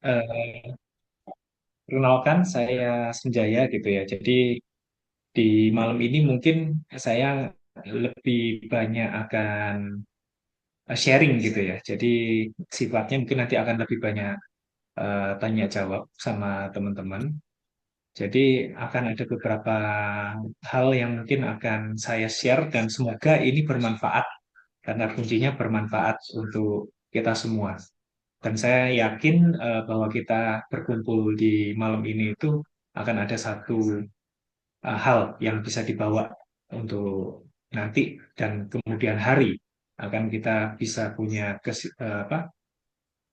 Eh, Perkenalkan, saya Senjaya gitu ya. Jadi di malam ini mungkin saya lebih banyak akan sharing gitu ya. Jadi sifatnya mungkin nanti akan lebih banyak tanya jawab sama teman-teman. Jadi akan ada beberapa hal yang mungkin akan saya share dan semoga ini bermanfaat karena kuncinya bermanfaat untuk kita semua. Dan saya yakin bahwa kita berkumpul di malam ini itu akan ada satu hal yang bisa dibawa untuk nanti dan kemudian hari akan kita bisa punya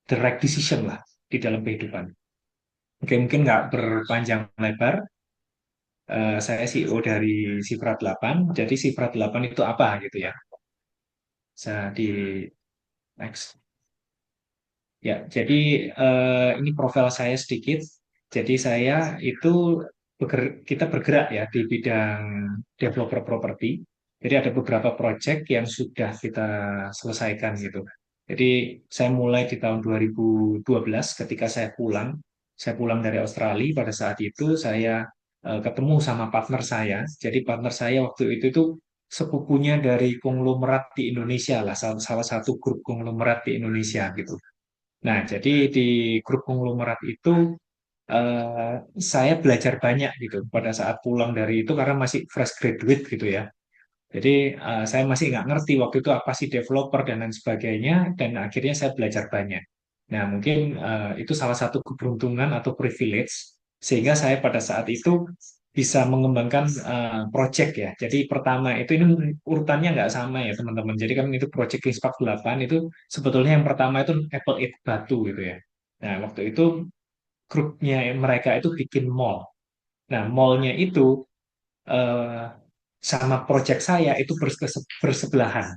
the right decision lah di dalam kehidupan. Oke, mungkin nggak berpanjang lebar. Saya CEO dari Sifra 8. Jadi Sifra 8 itu apa gitu ya? Saya di next. Ya, jadi ini profil saya sedikit. Jadi saya itu kita bergerak ya di bidang developer properti. Jadi ada beberapa project yang sudah kita selesaikan gitu. Jadi saya mulai di tahun 2012 ketika saya pulang. Saya pulang dari Australia. Pada saat itu saya ketemu sama partner saya. Jadi partner saya waktu itu tuh sepupunya dari konglomerat di Indonesia lah, salah satu grup konglomerat di Indonesia gitu. Nah, jadi di grup konglomerat itu saya belajar banyak gitu pada saat pulang dari itu karena masih fresh graduate gitu ya. Jadi saya masih nggak ngerti waktu itu apa sih developer dan lain sebagainya dan akhirnya saya belajar banyak. Nah, mungkin itu salah satu keberuntungan atau privilege sehingga saya pada saat itu bisa mengembangkan project ya. Jadi pertama itu ini urutannya nggak sama ya teman-teman. Jadi kan itu project Kispak 8 itu sebetulnya yang pertama itu Apple 8 Batu gitu ya. Nah, waktu itu grupnya mereka itu bikin mall. Nah, mallnya itu eh, sama project saya itu bersebelahan.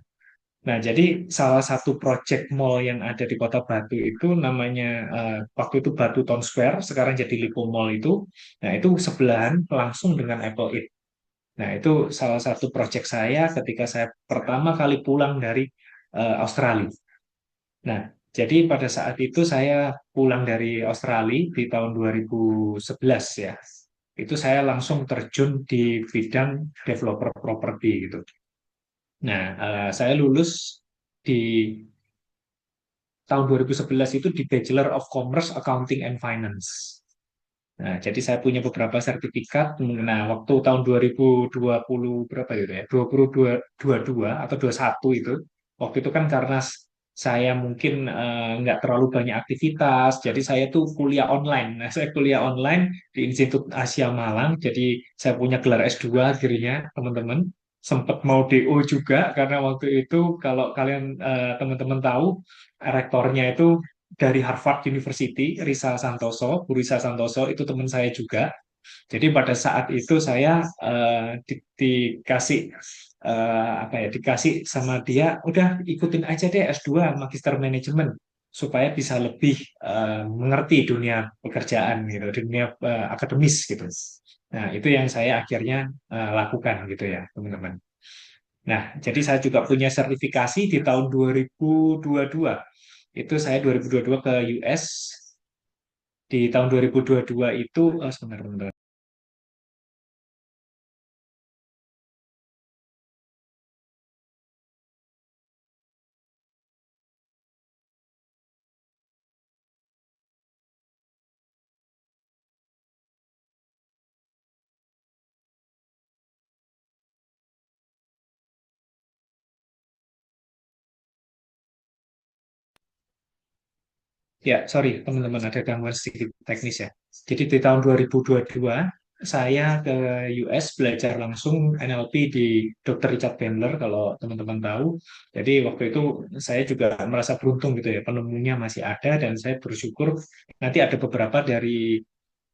Nah, jadi salah satu project mall yang ada di Kota Batu itu namanya waktu itu Batu Town Square, sekarang jadi Lipo Mall itu. Nah, itu sebelahan langsung dengan Apple It. Nah, itu salah satu project saya ketika saya pertama kali pulang dari Australia. Nah, jadi pada saat itu saya pulang dari Australia di tahun 2011 ya. Itu saya langsung terjun di bidang developer properti gitu. Nah, saya lulus di tahun 2011 itu di Bachelor of Commerce, Accounting and Finance. Nah, jadi saya punya beberapa sertifikat. Nah, waktu tahun 2020 berapa itu ya? 22 atau 21 itu. Waktu itu kan karena saya mungkin nggak terlalu banyak aktivitas, jadi saya tuh kuliah online. Nah, saya kuliah online di Institut Asia Malang, jadi saya punya gelar S2 akhirnya, teman-teman. Sempat mau DO juga, karena waktu itu kalau kalian teman-teman tahu, rektornya itu dari Harvard University, Risa Santoso, Bu Risa Santoso itu teman saya juga. Jadi pada saat itu saya dikasih apa ya, dikasih sama dia, udah ikutin aja deh S2 Magister Manajemen supaya bisa lebih mengerti dunia pekerjaan gitu, dunia akademis gitu. Nah, itu yang saya akhirnya lakukan gitu ya, teman-teman. Nah, jadi saya juga punya sertifikasi di tahun 2022. Itu saya 2022 ke US. Di tahun 2022 itu, sebentar, sebentar. Ya, sorry teman-teman ada gangguan sedikit teknis ya. Jadi di tahun 2022 saya ke US belajar langsung NLP di Dr. Richard Bandler kalau teman-teman tahu. Jadi waktu itu saya juga merasa beruntung gitu ya, penemunya masih ada dan saya bersyukur nanti ada beberapa dari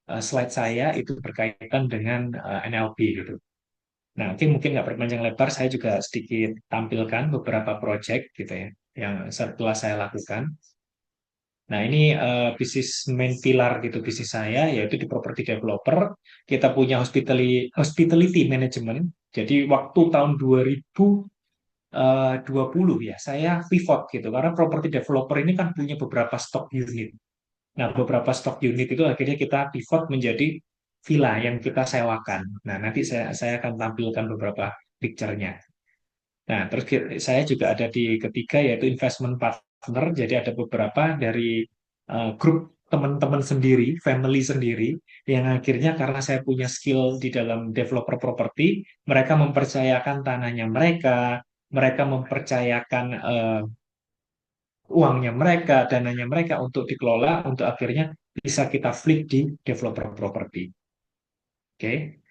slide saya itu berkaitan dengan NLP gitu. Nah, nanti mungkin nggak berpanjang lebar, saya juga sedikit tampilkan beberapa project gitu ya, yang setelah saya lakukan. Nah, ini bisnis main pilar gitu bisnis saya, yaitu di property developer. Kita punya hospitality management. Jadi waktu tahun 2020 ya, saya pivot gitu, karena property developer ini kan punya beberapa stock unit. Nah, beberapa stok unit itu akhirnya kita pivot menjadi villa yang kita sewakan. Nah, nanti saya akan tampilkan beberapa picture-nya. Nah, terus saya juga ada di ketiga yaitu investment partner. Jadi ada beberapa dari grup teman-teman sendiri, family sendiri, yang akhirnya karena saya punya skill di dalam developer properti, mereka mempercayakan tanahnya mereka, mereka mempercayakan uangnya mereka, dananya mereka untuk dikelola, untuk akhirnya bisa kita flip di developer properti. Oke.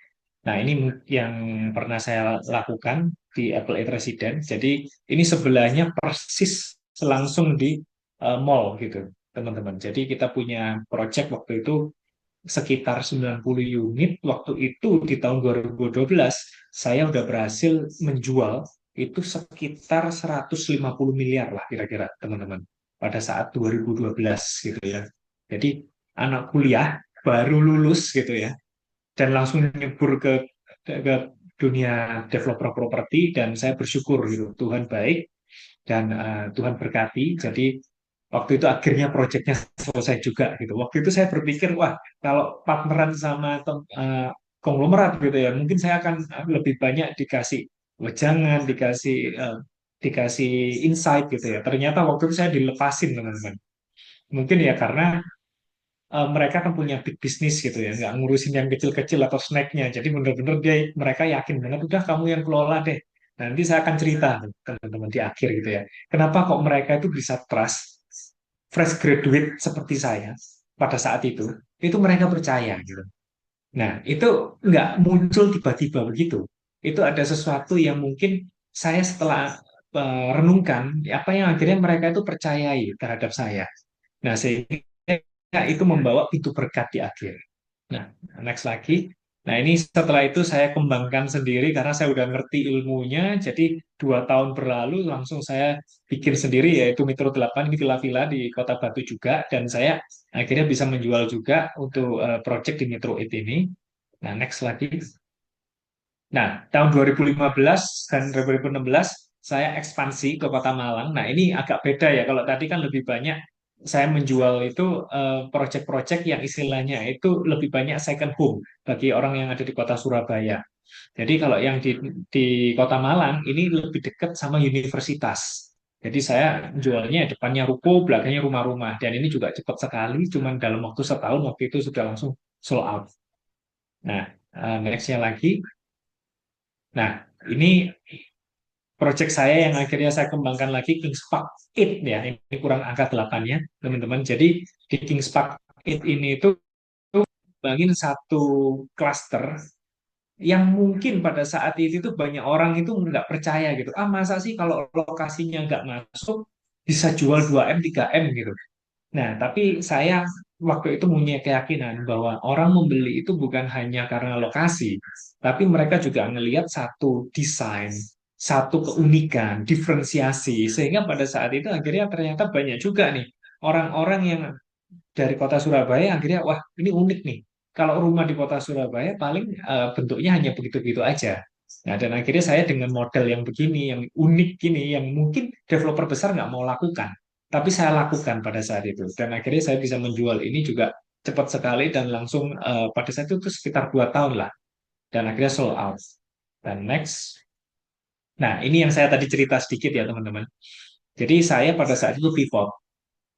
Nah, ini yang pernah saya lakukan di Apple Eight Residence. Jadi, ini sebelahnya persis langsung di mall gitu, teman-teman. Jadi, kita punya project waktu itu sekitar 90 unit. Waktu itu di tahun 2012, saya udah berhasil menjual itu sekitar 150 miliar lah kira-kira, teman-teman. Pada saat 2012 gitu ya. Jadi, anak kuliah baru lulus gitu ya dan langsung nyebur ke dunia developer properti dan saya bersyukur gitu Tuhan baik dan Tuhan berkati jadi waktu itu akhirnya proyeknya selesai juga gitu waktu itu saya berpikir wah kalau partneran sama konglomerat gitu ya mungkin saya akan lebih banyak dikasih wejangan dikasih insight gitu ya ternyata waktu itu saya dilepasin teman-teman mungkin ya karena mereka kan punya big bisnis gitu ya, nggak ngurusin yang kecil-kecil atau snacknya. Jadi bener-bener mereka yakin banget, udah kamu yang kelola deh. Nanti saya akan cerita teman-teman di akhir gitu ya. Kenapa kok mereka itu bisa trust fresh graduate seperti saya pada saat itu mereka percaya gitu. Nah, itu nggak muncul tiba-tiba begitu. Itu ada sesuatu yang mungkin saya setelah renungkan, apa yang akhirnya mereka itu percayai terhadap saya. Nah, sehingga itu membawa pintu berkat di akhir. Nah, next lagi. Nah, ini setelah itu saya kembangkan sendiri karena saya udah ngerti ilmunya. Jadi 2 tahun berlalu langsung saya bikin sendiri yaitu Metro 8 ini villa-villa di Kota Batu juga dan saya akhirnya bisa menjual juga untuk project di Metro 8 ini. Nah, next lagi. Nah, tahun 2015 dan 2016 saya ekspansi ke Kota Malang. Nah, ini agak beda ya. Kalau tadi kan lebih banyak saya menjual itu proyek-proyek yang istilahnya itu lebih banyak second home bagi orang yang ada di Kota Surabaya. Jadi kalau yang di Kota Malang ini lebih dekat sama universitas. Jadi saya jualnya depannya ruko, belakangnya rumah-rumah. Dan ini juga cepat sekali, cuman dalam waktu setahun waktu itu sudah langsung sold out. Nah, nextnya lagi. Nah, ini project saya yang akhirnya saya kembangkan lagi Kings Park 8 ya. Ini kurang angka 8-nya, teman-teman. Jadi di Kings Park 8 ini itu bangin satu klaster yang mungkin pada saat itu tuh banyak orang itu nggak percaya gitu. Ah, masa sih kalau lokasinya nggak masuk bisa jual 2M, 3M gitu. Nah, tapi saya waktu itu punya keyakinan bahwa orang membeli itu bukan hanya karena lokasi, tapi mereka juga ngelihat satu desain, satu keunikan, diferensiasi, sehingga pada saat itu akhirnya ternyata banyak juga nih orang-orang yang dari kota Surabaya akhirnya, wah ini unik nih. Kalau rumah di kota Surabaya paling bentuknya hanya begitu-begitu aja. Nah, dan akhirnya saya dengan model yang begini, yang unik gini, yang mungkin developer besar nggak mau lakukan. Tapi saya lakukan pada saat itu. Dan akhirnya saya bisa menjual ini juga cepat sekali dan langsung pada saat itu sekitar 2 tahun lah. Dan akhirnya sold out. Dan next. Nah, ini yang saya tadi cerita sedikit ya teman-teman. Jadi saya pada saat itu pivot.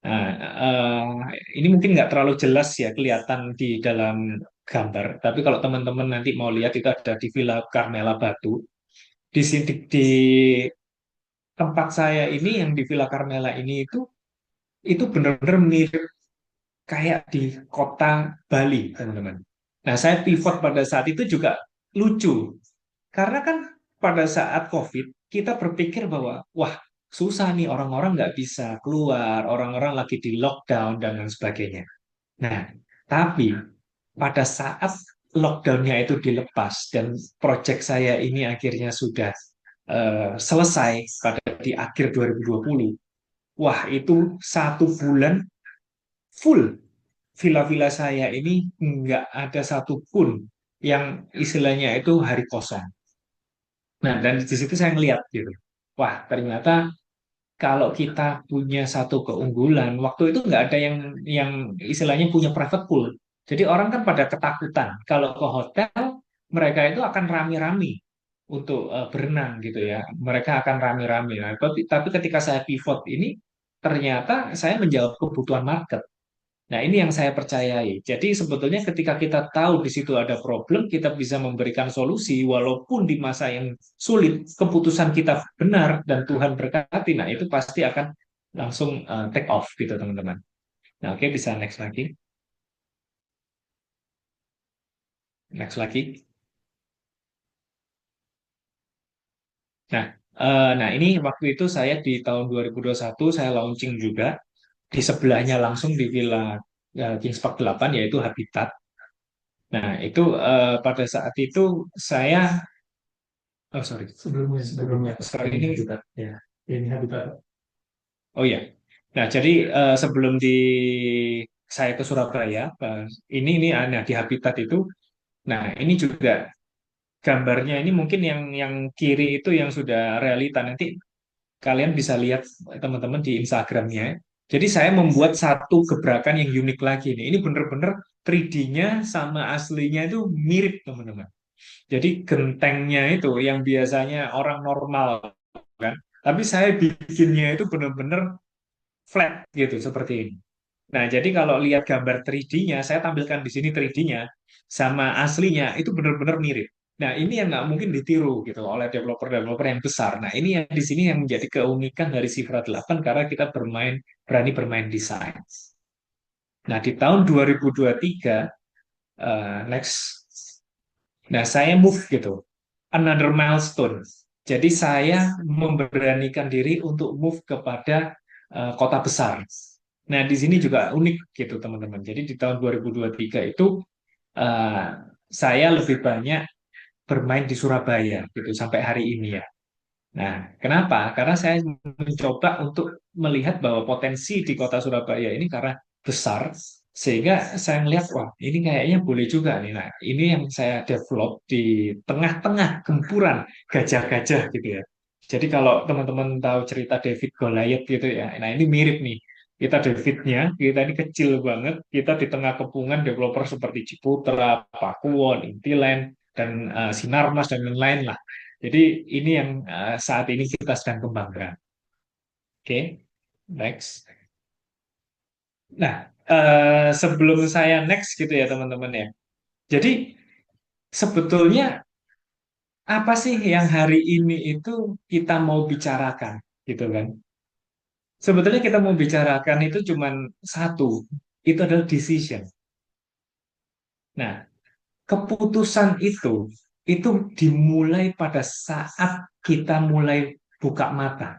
Nah, ini mungkin nggak terlalu jelas ya kelihatan di dalam gambar. Tapi kalau teman-teman nanti mau lihat itu ada di Villa Carmela Batu. Di sini di tempat saya ini yang di Villa Carmela ini itu benar-benar mirip kayak di kota Bali, teman-teman. Nah, saya pivot pada saat itu juga lucu. Karena kan pada saat COVID, kita berpikir bahwa, wah, susah nih orang-orang nggak bisa keluar, orang-orang lagi di lockdown, dan lain sebagainya. Nah, tapi pada saat lockdownnya itu dilepas dan proyek saya ini akhirnya sudah selesai pada di akhir 2020, wah itu 1 bulan full villa-villa saya ini nggak ada satupun yang istilahnya itu hari kosong. Nah, dan di situ saya ngeliat gitu. Wah, ternyata kalau kita punya satu keunggulan, waktu itu nggak ada yang istilahnya punya private pool. Jadi orang kan pada ketakutan. Kalau ke hotel, mereka itu akan rame-rame untuk berenang gitu ya. Mereka akan rame-rame. Nah, tapi ketika saya pivot ini, ternyata saya menjawab kebutuhan market. Nah, ini yang saya percayai. Jadi sebetulnya ketika kita tahu di situ ada problem, kita bisa memberikan solusi walaupun di masa yang sulit, keputusan kita benar dan Tuhan berkati. Nah, itu pasti akan langsung take off gitu, teman-teman. Nah, oke, bisa next lagi. Next lagi. Nah, nah ini waktu itu saya di tahun 2021 saya launching juga di sebelahnya langsung di Villa Kings Park 8 yaitu Habitat. Nah, itu pada saat itu saya sorry. Sebelumnya Sorry, ini ini. habitat ya, ini habitat. Oh ya. Nah, jadi sebelum saya ke Surabaya, ini nah, di Habitat itu, nah ini juga gambarnya ini mungkin yang kiri itu yang sudah realita. Nanti kalian bisa lihat teman-teman di Instagramnya. Jadi saya membuat satu gebrakan yang unik lagi nih. Ini bener-bener 3D-nya sama aslinya itu mirip, teman-teman. Jadi gentengnya itu yang biasanya orang normal kan, tapi saya bikinnya itu bener-bener flat gitu seperti ini. Nah, jadi kalau lihat gambar 3D-nya, saya tampilkan di sini 3D-nya sama aslinya itu benar-benar mirip. Nah, ini yang nggak mungkin ditiru gitu oleh developer-developer yang besar. Nah, ini yang di sini yang menjadi keunikan dari Cifra 8 karena kita berani bermain desain. Nah, di tahun 2023, next, nah saya move gitu, another milestone. Jadi saya memberanikan diri untuk move kepada kota besar. Nah, di sini juga unik gitu, teman-teman. Jadi di tahun 2023 itu eh, saya lebih banyak bermain di Surabaya gitu sampai hari ini ya. Nah, kenapa? Karena saya mencoba untuk melihat bahwa potensi di kota Surabaya ini karena besar, sehingga saya melihat, wah, ini kayaknya boleh juga nih. Nah, ini yang saya develop di tengah-tengah gempuran gajah-gajah gitu ya. Jadi kalau teman-teman tahu cerita David Goliath gitu ya, nah ini mirip nih. Kita Davidnya, kita ini kecil banget, kita di tengah kepungan developer seperti Ciputra, Pakuwon, Intiland, dan Sinarmas, dan lain-lain lah. Jadi ini yang saat ini kita sedang kembangkan. Oke, next. Nah, sebelum saya next gitu ya teman-teman ya. Jadi sebetulnya apa sih yang hari ini itu kita mau bicarakan gitu kan? Sebetulnya kita mau bicarakan itu cuman satu, itu adalah decision. Nah, keputusan itu dimulai pada saat kita mulai buka mata.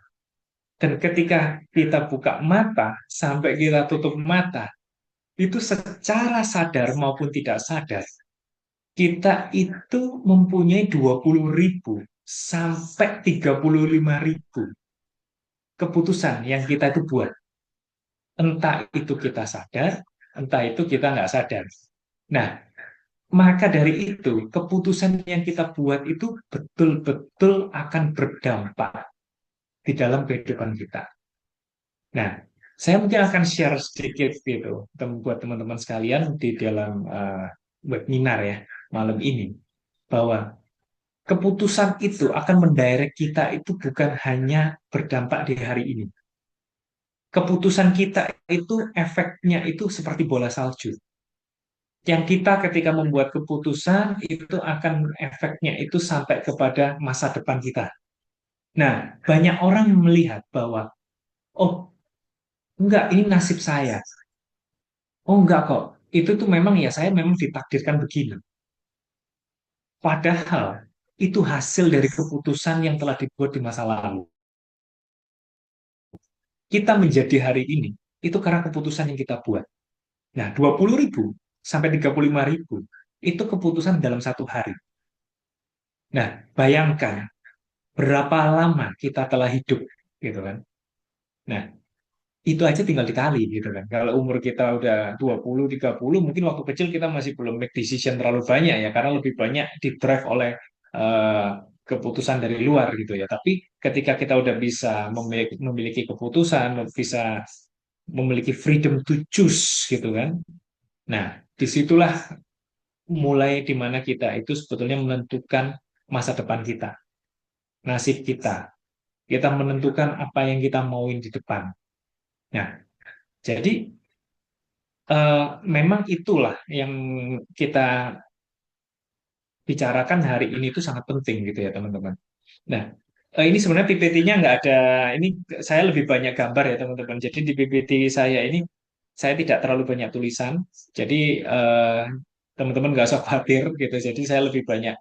Dan ketika kita buka mata sampai kita tutup mata, itu secara sadar maupun tidak sadar, kita itu mempunyai 20.000 sampai 35.000 keputusan yang kita itu buat. Entah itu kita sadar, entah itu kita nggak sadar. Nah, maka dari itu, keputusan yang kita buat itu betul-betul akan berdampak di dalam kehidupan kita. Nah, saya mungkin akan share sedikit gitu buat teman-teman sekalian di dalam webinar ya malam ini bahwa keputusan itu akan mendirect kita itu bukan hanya berdampak di hari ini. Keputusan kita itu efeknya itu seperti bola salju. Yang kita ketika membuat keputusan itu akan efeknya itu sampai kepada masa depan kita. Nah, banyak orang melihat bahwa, oh enggak, ini nasib saya. Oh enggak kok, itu tuh memang ya saya memang ditakdirkan begini. Padahal itu hasil dari keputusan yang telah dibuat di masa lalu. Kita menjadi hari ini, itu karena keputusan yang kita buat. Nah, 20.000 sampai 35.000 itu keputusan dalam satu hari. Nah, bayangkan berapa lama kita telah hidup, gitu kan. Nah, itu aja tinggal dikali, gitu kan. Kalau umur kita udah 20, 30, mungkin waktu kecil kita masih belum make decision terlalu banyak ya, karena lebih banyak di drive oleh keputusan dari luar gitu ya. Tapi ketika kita udah bisa memiliki keputusan, bisa memiliki freedom to choose gitu kan. Nah, disitulah mulai di mana kita itu sebetulnya menentukan masa depan kita, nasib kita. Kita menentukan apa yang kita mauin di depan. Nah, jadi eh, memang itulah yang kita bicarakan hari ini itu sangat penting gitu ya teman-teman. Nah, ini sebenarnya PPT-nya nggak ada, ini saya lebih banyak gambar ya teman-teman. Jadi di PPT saya ini saya tidak terlalu banyak tulisan, jadi teman-teman nggak usah khawatir gitu. Jadi saya lebih banyak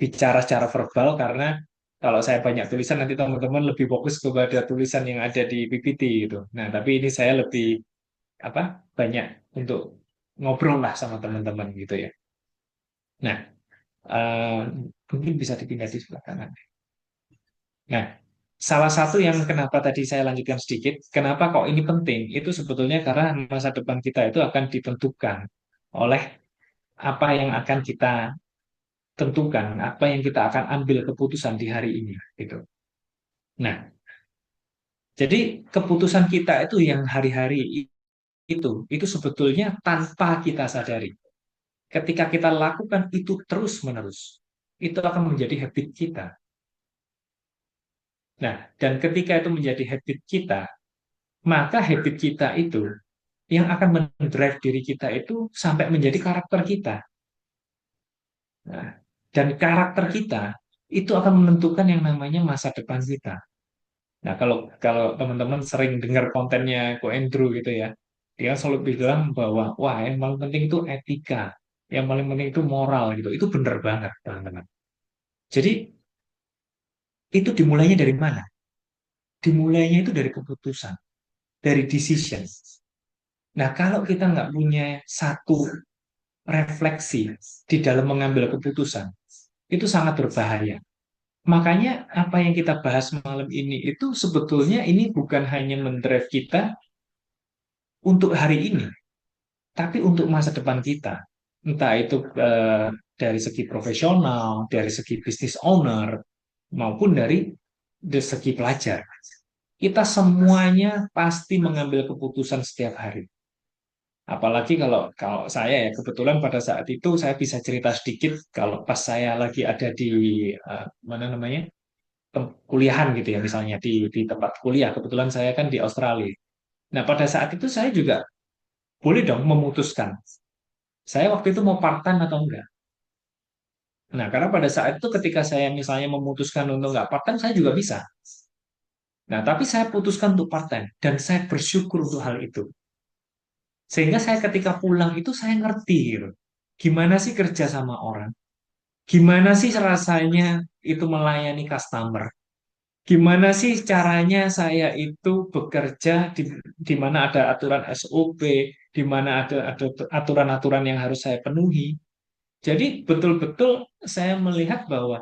bicara secara verbal karena kalau saya banyak tulisan nanti teman-teman lebih fokus kepada tulisan yang ada di PPT gitu. Nah, tapi ini saya lebih apa banyak untuk ngobrol lah sama teman-teman gitu ya. Nah, eh, mungkin bisa dipindah di sebelah kanan. Nah, salah satu yang kenapa tadi saya lanjutkan sedikit, kenapa kok ini penting, itu sebetulnya karena masa depan kita itu akan ditentukan oleh apa yang akan kita tentukan, apa yang kita akan ambil keputusan di hari ini, gitu. Nah, jadi keputusan kita itu yang hari-hari itu sebetulnya tanpa kita sadari. Ketika kita lakukan itu terus-menerus, itu akan menjadi habit kita. Nah, dan ketika itu menjadi habit kita, maka habit kita itu yang akan mendrive diri kita itu sampai menjadi karakter kita. Nah, dan karakter kita itu akan menentukan yang namanya masa depan kita. Nah, kalau kalau teman-teman sering dengar kontennya Ko Andrew gitu ya, dia selalu bilang bahwa wah yang paling penting itu etika, yang paling penting itu moral gitu. Itu benar banget, teman-teman. Jadi itu dimulainya dari mana? Dimulainya itu dari keputusan, dari decision. Nah, kalau kita nggak punya satu refleksi di dalam mengambil keputusan, itu sangat berbahaya. Makanya apa yang kita bahas malam ini itu sebetulnya ini bukan hanya mendrive kita untuk hari ini, tapi untuk masa depan kita. Entah itu dari segi profesional, dari segi business owner, maupun dari segi pelajar. Kita semuanya pasti mengambil keputusan setiap hari. Apalagi kalau kalau saya ya kebetulan pada saat itu saya bisa cerita sedikit kalau pas saya lagi ada di mana namanya kuliahan gitu ya misalnya di tempat kuliah kebetulan saya kan di Australia. Nah pada saat itu saya juga boleh dong memutuskan saya waktu itu mau part-time atau enggak. Nah karena pada saat itu ketika saya misalnya memutuskan untuk enggak part-time saya juga bisa. Nah tapi saya putuskan untuk part-time dan saya bersyukur untuk hal itu. Sehingga saya ketika pulang itu saya ngerti gitu. Gimana sih kerja sama orang? Gimana sih rasanya itu melayani customer? Gimana sih caranya saya itu bekerja di mana ada aturan SOP, di mana ada aturan-aturan yang harus saya penuhi. Jadi betul-betul saya melihat bahwa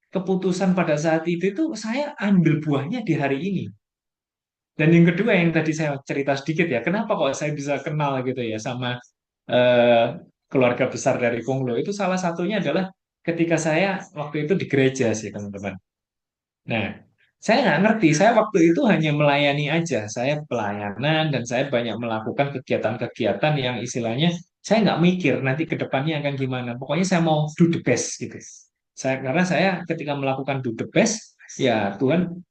keputusan pada saat itu saya ambil buahnya di hari ini. Dan yang kedua yang tadi saya cerita sedikit ya, kenapa kok saya bisa kenal gitu ya sama eh, keluarga besar dari Konglo itu salah satunya adalah ketika saya waktu itu di gereja sih teman-teman. Nah, saya nggak ngerti, saya waktu itu hanya melayani aja, saya pelayanan dan saya banyak melakukan kegiatan-kegiatan yang istilahnya saya nggak mikir nanti ke depannya akan gimana. Pokoknya saya mau do the best gitu. Karena saya ketika melakukan do the best, ya Tuhan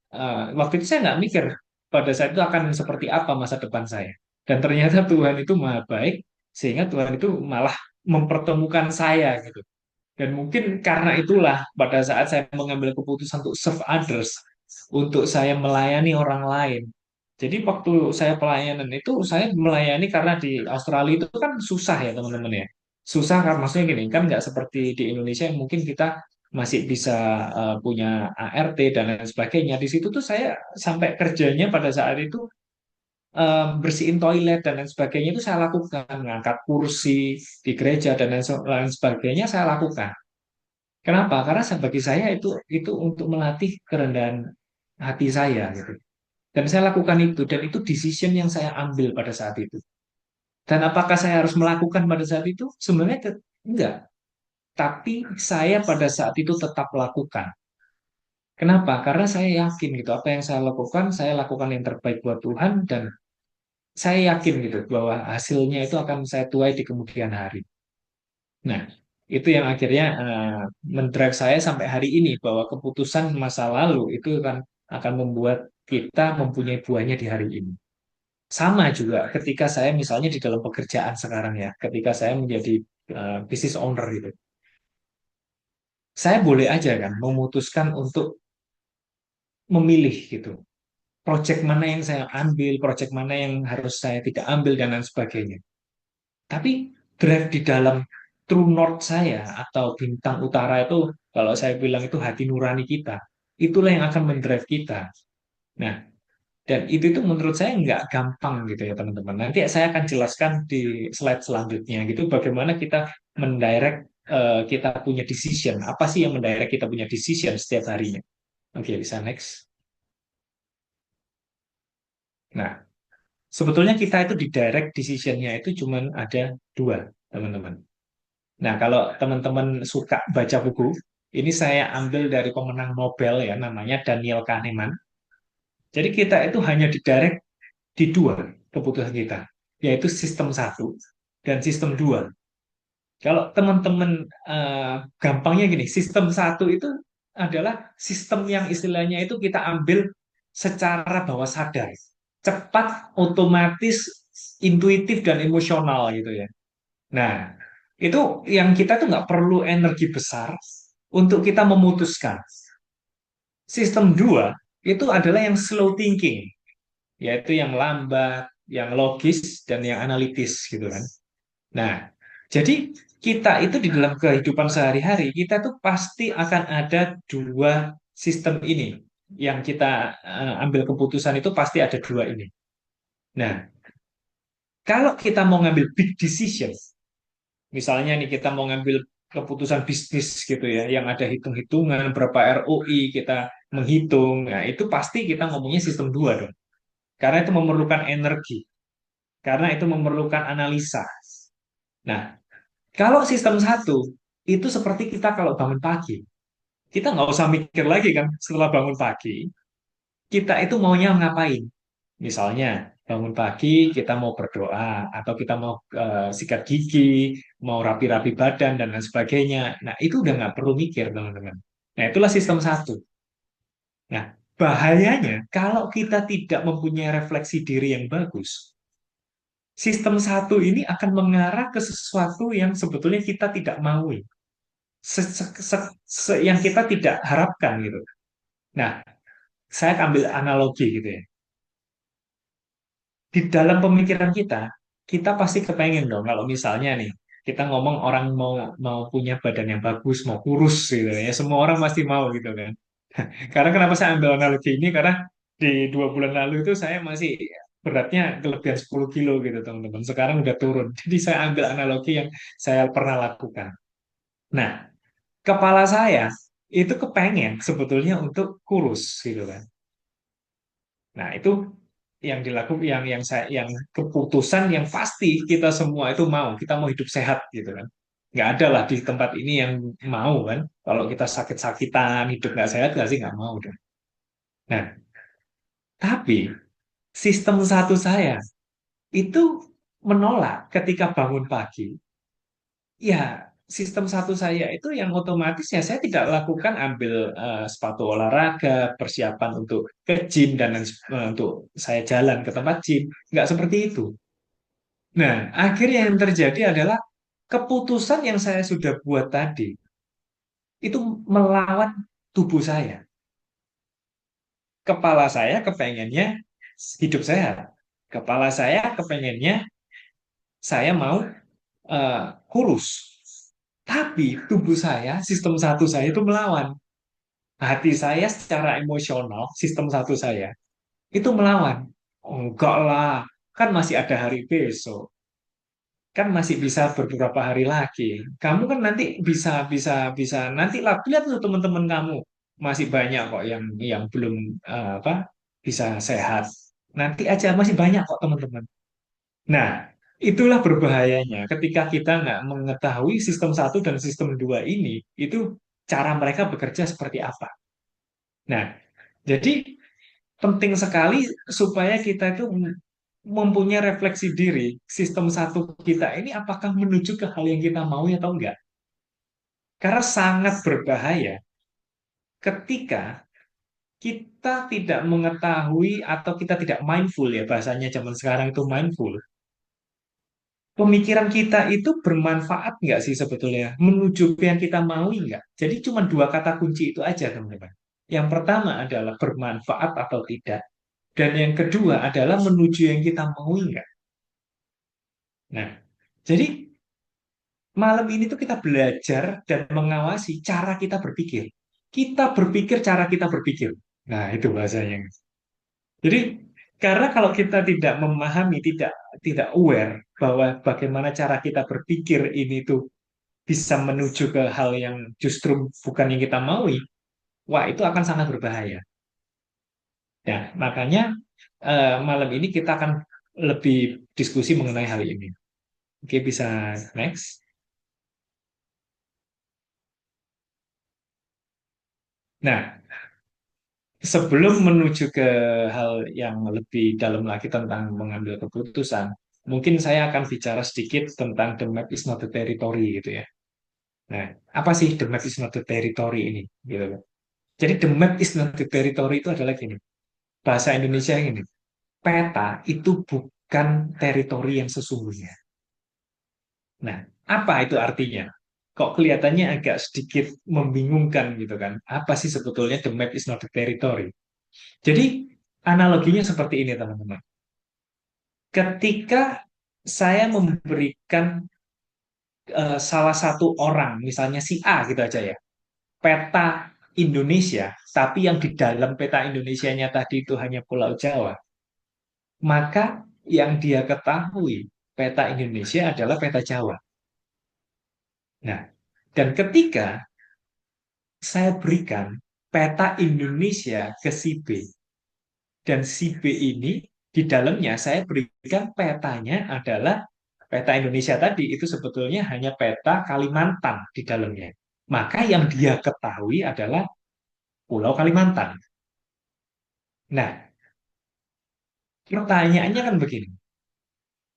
waktu itu saya nggak mikir pada saat itu akan seperti apa masa depan saya. Dan ternyata Tuhan itu maha baik sehingga Tuhan itu malah mempertemukan saya gitu. Dan mungkin karena itulah pada saat saya mengambil keputusan untuk serve others, untuk saya melayani orang lain. Jadi waktu saya pelayanan itu saya melayani karena di Australia itu kan susah ya teman-teman ya. Susah kan maksudnya gini kan nggak seperti di Indonesia yang mungkin kita masih bisa punya ART dan lain sebagainya. Di situ tuh saya sampai kerjanya pada saat itu bersihin toilet dan lain sebagainya itu saya lakukan, ngangkat kursi di gereja dan lain sebagainya saya lakukan. Kenapa? Karena bagi saya itu untuk melatih kerendahan hati saya gitu. Dan saya lakukan itu dan itu decision yang saya ambil pada saat itu. Dan apakah saya harus melakukan pada saat itu? Sebenarnya enggak. Tapi saya pada saat itu tetap lakukan. Kenapa? Karena saya yakin gitu, apa yang saya lakukan yang terbaik buat Tuhan, dan saya yakin gitu bahwa hasilnya itu akan saya tuai di kemudian hari. Nah, itu yang akhirnya mendrive saya sampai hari ini bahwa keputusan masa lalu itu akan membuat kita mempunyai buahnya di hari ini. Sama juga ketika saya misalnya di dalam pekerjaan sekarang ya, ketika saya menjadi business owner gitu. Saya boleh aja kan memutuskan untuk memilih gitu. Project mana yang saya ambil, project mana yang harus saya tidak ambil dan lain sebagainya. Tapi drive di dalam true north saya atau bintang utara itu, kalau saya bilang itu hati nurani kita, itulah yang akan mendrive kita. Nah, dan itu menurut saya nggak gampang gitu ya teman-teman. Nanti saya akan jelaskan di slide selanjutnya gitu bagaimana kita mendirect kita punya decision. Apa sih yang mendirect kita punya decision setiap harinya? Oke, bisa next. Nah, sebetulnya kita itu di direct decision-nya itu cuman ada dua, teman-teman. Nah, kalau teman-teman suka baca buku, ini saya ambil dari pemenang Nobel ya, namanya Daniel Kahneman. Jadi kita itu hanya didirect di dua keputusan kita, yaitu sistem satu dan sistem dua. Kalau teman-teman gampangnya gini, sistem satu itu adalah sistem yang istilahnya itu kita ambil secara bawah sadar, cepat, otomatis, intuitif dan emosional gitu ya. Nah, itu yang kita tuh nggak perlu energi besar untuk kita memutuskan. Sistem dua itu adalah yang slow thinking, yaitu yang lambat, yang logis, dan yang analitis gitu kan. Nah, jadi kita itu di dalam kehidupan sehari-hari, kita tuh pasti akan ada dua sistem ini. Yang kita ambil keputusan itu pasti ada dua ini. Nah, kalau kita mau ngambil big decision, misalnya nih kita mau ngambil keputusan bisnis gitu ya, yang ada hitung-hitungan berapa ROI kita menghitung, nah itu pasti kita ngomongnya sistem dua dong. Karena itu memerlukan energi, karena itu memerlukan analisa. Nah, kalau sistem satu, itu seperti kita kalau bangun pagi. Kita nggak usah mikir lagi kan setelah bangun pagi, kita itu maunya ngapain. Misalnya, bangun pagi kita mau berdoa, atau kita mau sikat gigi, mau rapi-rapi badan, dan lain sebagainya. Nah, itu udah nggak perlu mikir, teman-teman. Nah, itulah sistem satu. Nah, bahayanya kalau kita tidak mempunyai refleksi diri yang bagus, sistem satu ini akan mengarah ke sesuatu yang sebetulnya kita tidak mau, yang kita tidak harapkan gitu. Nah, saya ambil analogi gitu ya. Di dalam pemikiran kita pasti kepengen dong kalau misalnya nih kita ngomong orang mau mau punya badan yang bagus, mau kurus gitu ya. Semua orang pasti mau gitu kan. Karena kenapa saya ambil analogi ini? Karena di 2 bulan lalu itu saya masih beratnya kelebihan 10 kilo gitu teman-teman. Sekarang udah turun. Jadi saya ambil analogi yang saya pernah lakukan. Nah, kepala saya itu kepengen sebetulnya untuk kurus gitu kan. Nah, itu yang dilakukan yang keputusan yang pasti kita semua itu mau, kita mau hidup sehat gitu kan. Nggak ada lah di tempat ini yang mau kan. Kalau kita sakit-sakitan, hidup nggak sehat nggak sih nggak mau dong. Nah, tapi sistem satu saya itu menolak ketika bangun pagi. Ya, sistem satu saya itu yang otomatis ya saya tidak lakukan ambil sepatu olahraga, persiapan untuk ke gym dan untuk saya jalan ke tempat gym. Nggak seperti itu. Nah, akhirnya yang terjadi adalah keputusan yang saya sudah buat tadi itu melawan tubuh saya. Kepala saya kepengennya hidup sehat. Kepala saya kepengennya saya mau eh, kurus. Tapi tubuh saya, sistem satu saya itu melawan. Hati saya secara emosional, sistem satu saya, itu melawan. Oh, enggak lah, kan masih ada hari besok. Kan masih bisa beberapa hari lagi. Kamu kan nanti bisa bisa bisa nanti lihat tuh teman-teman kamu masih banyak kok yang belum apa bisa sehat. Nanti aja masih banyak kok teman-teman. Nah, itulah berbahayanya ketika kita nggak mengetahui sistem satu dan sistem dua ini itu cara mereka bekerja seperti apa. Nah, jadi penting sekali supaya kita itu mempunyai refleksi diri. Sistem satu kita ini apakah menuju ke hal yang kita mau atau enggak? Karena sangat berbahaya ketika kita tidak mengetahui atau kita tidak mindful ya bahasanya zaman sekarang itu mindful. Pemikiran kita itu bermanfaat nggak sih sebetulnya? Menuju ke yang kita mau nggak? Jadi cuma dua kata kunci itu aja teman-teman. Yang pertama adalah bermanfaat atau tidak. Dan yang kedua adalah menuju yang kita mau nggak? Nah, jadi malam ini tuh kita belajar dan mengawasi cara kita berpikir. Kita berpikir cara kita berpikir. Nah, itu bahasanya. Jadi karena kalau kita tidak memahami, tidak aware bahwa bagaimana cara kita berpikir ini tuh bisa menuju ke hal yang justru bukan yang kita maui, wah itu akan sangat berbahaya. Ya, makanya malam ini kita akan lebih diskusi mengenai hal ini. Oke, bisa next. Nah, sebelum menuju ke hal yang lebih dalam lagi tentang mengambil keputusan, mungkin saya akan bicara sedikit tentang the map is not the territory gitu ya. Nah, apa sih the map is not the territory ini? Gitu. Jadi the map is not the territory itu adalah gini. Bahasa Indonesia yang ini. Peta itu bukan teritori yang sesungguhnya. Nah, apa itu artinya? Kok kelihatannya agak sedikit membingungkan gitu kan? Apa sih sebetulnya the map is not the territory? Jadi analoginya seperti ini teman-teman. Ketika saya memberikan salah satu orang, misalnya si A gitu aja ya, peta Indonesia, tapi yang di dalam peta Indonesianya tadi itu hanya Pulau Jawa, maka yang dia ketahui peta Indonesia adalah peta Jawa. Nah, dan ketika saya berikan peta Indonesia ke si B, dan si B ini di dalamnya saya berikan petanya adalah peta Indonesia tadi itu sebetulnya hanya peta Kalimantan di dalamnya. Maka yang dia ketahui adalah Pulau Kalimantan. Nah, pertanyaannya kan begini.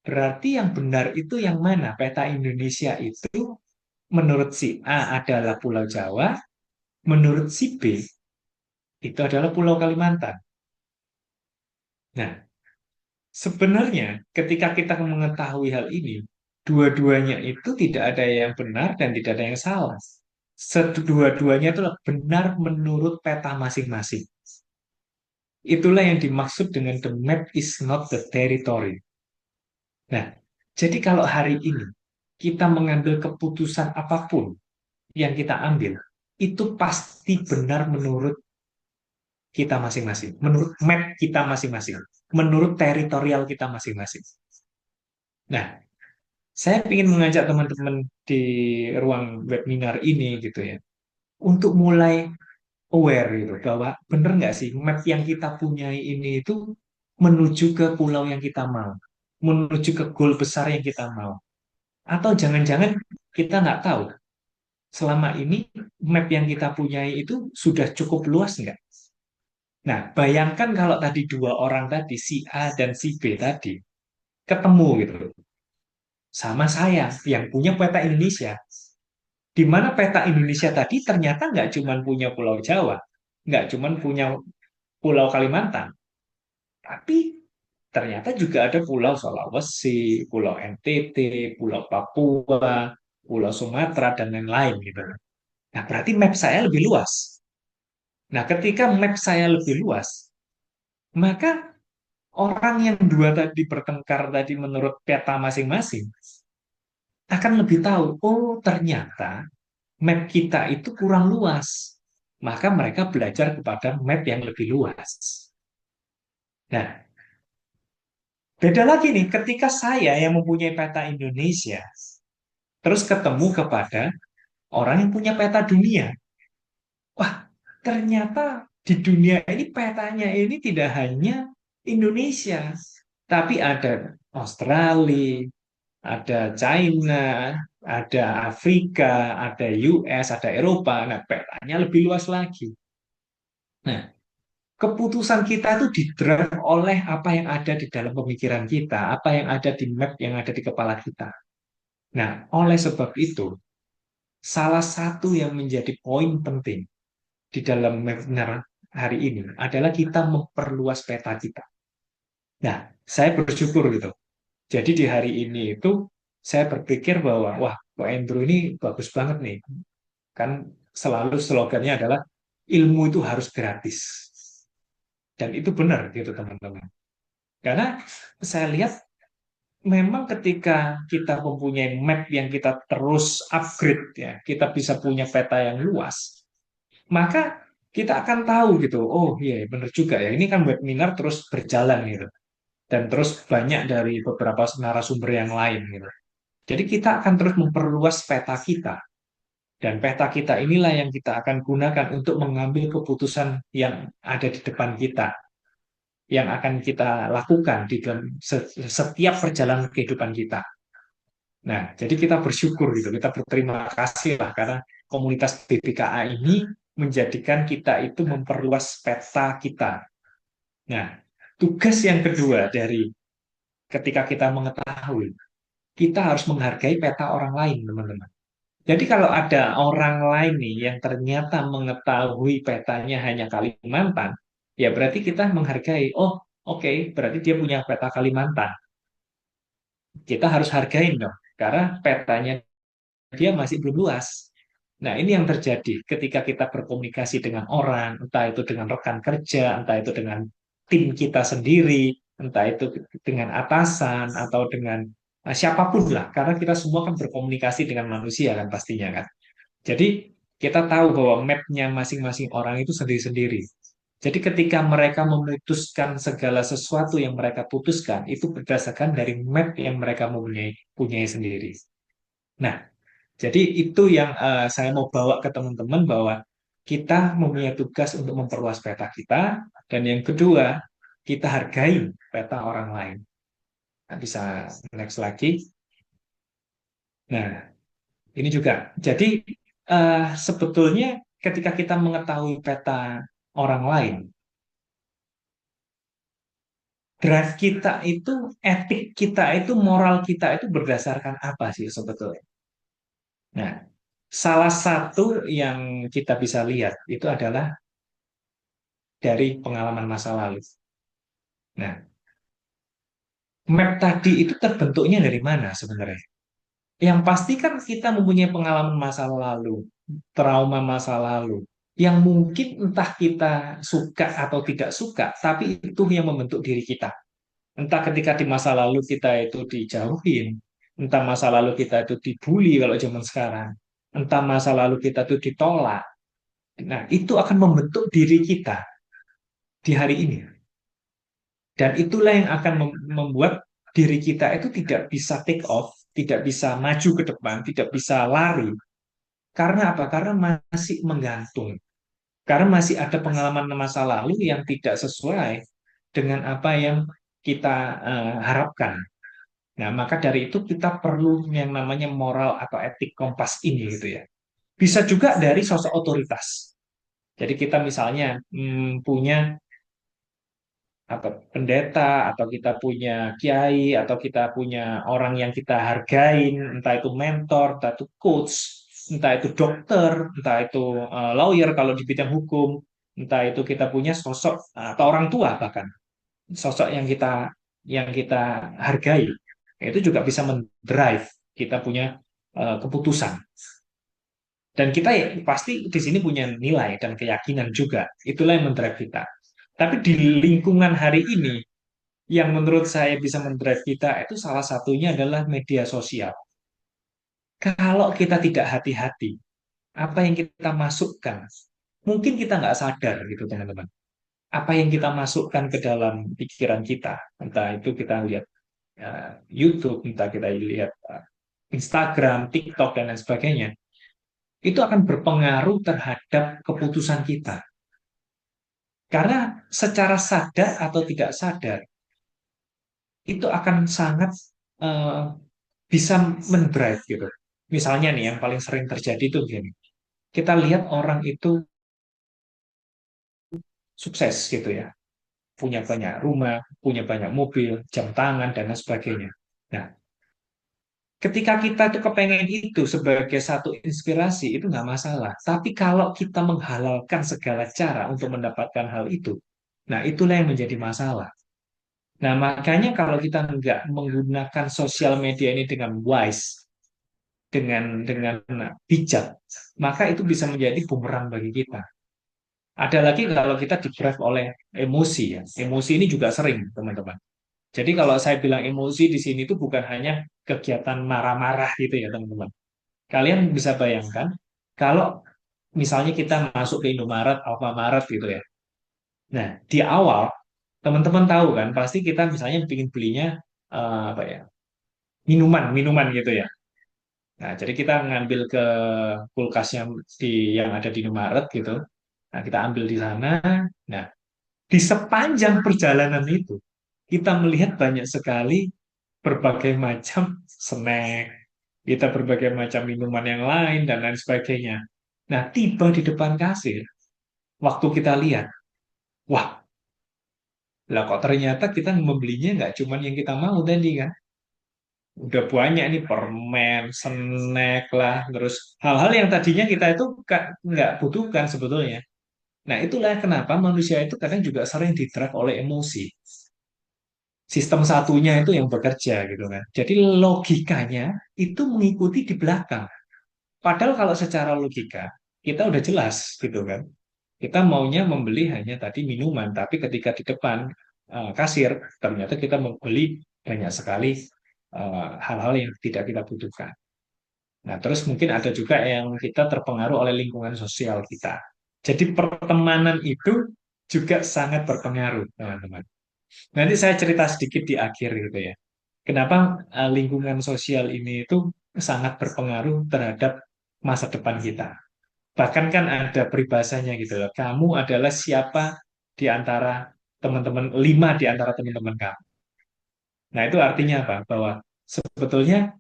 Berarti yang benar itu yang mana? Peta Indonesia itu menurut si A adalah Pulau Jawa, menurut si B itu adalah Pulau Kalimantan. Nah, sebenarnya ketika kita mengetahui hal ini, dua-duanya itu tidak ada yang benar dan tidak ada yang salah. Kedua-duanya itulah benar menurut peta masing-masing. Itulah yang dimaksud dengan the map is not the territory. Nah, jadi kalau hari ini kita mengambil keputusan apapun yang kita ambil, itu pasti benar menurut kita masing-masing, menurut map kita masing-masing, menurut teritorial kita masing-masing. Nah, saya ingin mengajak teman-teman di ruang webinar ini gitu ya, untuk mulai aware gitu bahwa benar nggak sih map yang kita punyai ini itu menuju ke pulau yang kita mau, menuju ke goal besar yang kita mau, atau jangan-jangan kita nggak tahu selama ini map yang kita punyai itu sudah cukup luas nggak? Nah, bayangkan kalau tadi dua orang tadi si A dan si B tadi ketemu gitu sama saya yang punya peta Indonesia. Di mana peta Indonesia tadi ternyata nggak cuma punya Pulau Jawa, nggak cuma punya Pulau Kalimantan, tapi ternyata juga ada Pulau Sulawesi, Pulau NTT, Pulau Papua, Pulau Sumatera, dan lain-lain gitu. Nah, berarti map saya lebih luas. Nah, ketika map saya lebih luas, maka orang yang dua tadi bertengkar tadi menurut peta masing-masing akan lebih tahu, oh ternyata map kita itu kurang luas. Maka mereka belajar kepada map yang lebih luas. Nah, beda lagi nih ketika saya yang mempunyai peta Indonesia, terus ketemu kepada orang yang punya peta dunia. Wah, ternyata di dunia ini petanya ini tidak hanya Indonesia, tapi ada Australia, ada China, ada Afrika, ada US, ada Eropa. Nah, petanya lebih luas lagi. Nah, keputusan kita itu didrive oleh apa yang ada di dalam pemikiran kita, apa yang ada di map yang ada di kepala kita. Nah, oleh sebab itu, salah satu yang menjadi poin penting di dalam webinar hari ini adalah kita memperluas peta kita. Nah, saya bersyukur gitu. Jadi di hari ini itu saya berpikir bahwa wah, kok Andrew ini bagus banget nih. Kan selalu slogannya adalah ilmu itu harus gratis. Dan itu benar gitu teman-teman. Karena saya lihat memang ketika kita mempunyai map yang kita terus upgrade ya, kita bisa punya peta yang luas, maka kita akan tahu gitu. Oh iya benar juga ya. Ini kan webinar terus berjalan gitu. Dan terus banyak dari beberapa narasumber yang lain gitu. Jadi kita akan terus memperluas peta kita. Dan peta kita inilah yang kita akan gunakan untuk mengambil keputusan yang ada di depan kita, yang akan kita lakukan di dalam setiap perjalanan kehidupan kita. Nah, jadi kita bersyukur gitu, kita berterima kasih lah karena komunitas BBKA ini menjadikan kita itu memperluas peta kita. Nah, tugas yang kedua dari ketika kita mengetahui, kita harus menghargai peta orang lain, teman-teman. Jadi kalau ada orang lain nih yang ternyata mengetahui petanya hanya Kalimantan, ya berarti kita menghargai, oh oke, berarti dia punya peta Kalimantan. Kita harus hargain dong, karena petanya dia masih belum luas. Nah, ini yang terjadi ketika kita berkomunikasi dengan orang, entah itu dengan rekan kerja, entah itu dengan tim kita sendiri, entah itu dengan atasan atau dengan siapapun lah, karena kita semua kan berkomunikasi dengan manusia kan pastinya kan. Jadi kita tahu bahwa mapnya masing-masing orang itu sendiri-sendiri. Jadi ketika mereka memutuskan segala sesuatu yang mereka putuskan, itu berdasarkan dari map yang mereka punyai sendiri. Nah, jadi itu yang saya mau bawa ke teman-teman bahwa kita mempunyai tugas untuk memperluas peta kita, dan yang kedua, kita hargai peta orang lain. Nah, bisa next lagi. Nah, ini juga. Jadi sebetulnya ketika kita mengetahui peta orang lain, drive kita itu, etik kita itu, moral kita itu berdasarkan apa sih sebetulnya? Nah, salah satu yang kita bisa lihat itu adalah dari pengalaman masa lalu. Nah, map tadi itu terbentuknya dari mana sebenarnya? Yang pasti kan kita mempunyai pengalaman masa lalu, trauma masa lalu, yang mungkin entah kita suka atau tidak suka, tapi itu yang membentuk diri kita. Entah ketika di masa lalu kita itu dijauhin, entah masa lalu kita itu dibully kalau zaman sekarang, entah masa lalu kita itu ditolak. Nah, itu akan membentuk diri kita di hari ini. Dan itulah yang akan membuat diri kita itu tidak bisa take off, tidak bisa maju ke depan, tidak bisa lari. Karena apa? Karena masih menggantung. Karena masih ada pengalaman masa lalu yang tidak sesuai dengan apa yang kita harapkan. Nah, maka dari itu kita perlu yang namanya moral atau etik kompas ini gitu ya. Bisa juga dari sosok otoritas. Jadi kita misalnya punya apa pendeta atau kita punya kiai atau kita punya orang yang kita hargain, entah itu mentor, entah itu coach, entah itu dokter, entah itu lawyer kalau di bidang hukum, entah itu kita punya sosok atau orang tua bahkan sosok yang kita hargai, itu juga bisa mendrive kita punya keputusan. Dan kita ya, pasti di sini punya nilai dan keyakinan juga. Itulah yang mendrive kita. Tapi di lingkungan hari ini, yang menurut saya bisa mendrive kita itu salah satunya adalah media sosial. Kalau kita tidak hati-hati, apa yang kita masukkan, mungkin kita nggak sadar gitu teman-teman. Apa yang kita masukkan ke dalam pikiran kita, entah itu kita lihat YouTube, entah kita lihat Instagram, TikTok, dan lain sebagainya, itu akan berpengaruh terhadap keputusan kita. Karena secara sadar atau tidak sadar, itu akan sangat eh, bisa mendrive gitu. Misalnya nih yang paling sering terjadi itu gini. Kita lihat orang itu sukses gitu ya, punya banyak rumah, punya banyak mobil, jam tangan dan lain sebagainya. Nah, ketika kita tuh kepengen itu sebagai satu inspirasi itu nggak masalah. Tapi kalau kita menghalalkan segala cara untuk mendapatkan hal itu, nah itulah yang menjadi masalah. Nah, makanya kalau kita nggak menggunakan sosial media ini dengan wise, dengan bijak, maka itu bisa menjadi bumerang bagi kita. Ada lagi kalau kita di-drive oleh emosi ya. Emosi ini juga sering, teman-teman. Jadi kalau saya bilang emosi di sini itu bukan hanya kegiatan marah-marah gitu ya, teman-teman. Kalian bisa bayangkan kalau misalnya kita masuk ke Indomaret, Alfamaret gitu ya. Nah, di awal teman-teman tahu kan, pasti kita misalnya ingin belinya apa ya, minuman gitu ya. Nah, jadi kita ngambil ke kulkasnya yang ada di Indomaret gitu. Nah, kita ambil di sana. Nah, di sepanjang perjalanan itu, kita melihat banyak sekali berbagai macam snack, kita berbagai macam minuman yang lain, dan lain sebagainya. Nah, tiba di depan kasir, waktu kita lihat, wah, lah kok ternyata kita membelinya nggak cuma yang kita mau tadi kan. Udah banyak nih permen, snack lah, terus hal-hal yang tadinya kita itu nggak butuhkan sebetulnya. Nah, itulah kenapa manusia itu kadang juga sering di-drive oleh emosi. Sistem satunya itu yang bekerja gitu kan. Jadi logikanya itu mengikuti di belakang. Padahal kalau secara logika kita udah jelas gitu kan. Kita maunya membeli hanya tadi minuman, tapi ketika di depan kasir ternyata kita membeli banyak sekali hal-hal yang tidak kita butuhkan. Nah, terus mungkin ada juga yang kita terpengaruh oleh lingkungan sosial kita. Jadi pertemanan itu juga sangat berpengaruh, teman-teman. Nanti saya cerita sedikit di akhir gitu ya. Kenapa lingkungan sosial ini itu sangat berpengaruh terhadap masa depan kita. Bahkan kan ada peribahasanya gitu loh. Kamu adalah siapa di antara teman-teman, lima di antara teman-teman kamu. Nah, itu artinya apa? Bahwa sebetulnya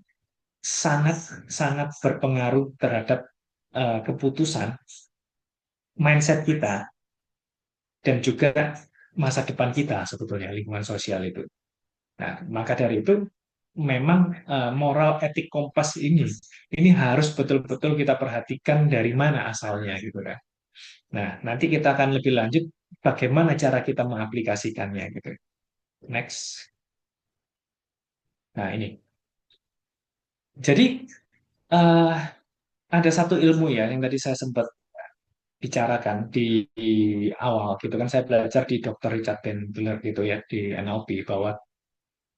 sangat sangat berpengaruh terhadap keputusan mindset kita dan juga masa depan kita sebetulnya lingkungan sosial itu. Nah, maka dari itu memang moral etik kompas ini harus betul-betul kita perhatikan dari mana asalnya gitu kan. Nah, nanti kita akan lebih lanjut bagaimana cara kita mengaplikasikannya gitu. Next. Nah, ini. Jadi eh, ada satu ilmu ya yang tadi saya sempat bicarakan di awal gitu kan, saya belajar di Dr. Richard Bandler gitu ya di NLP bahwa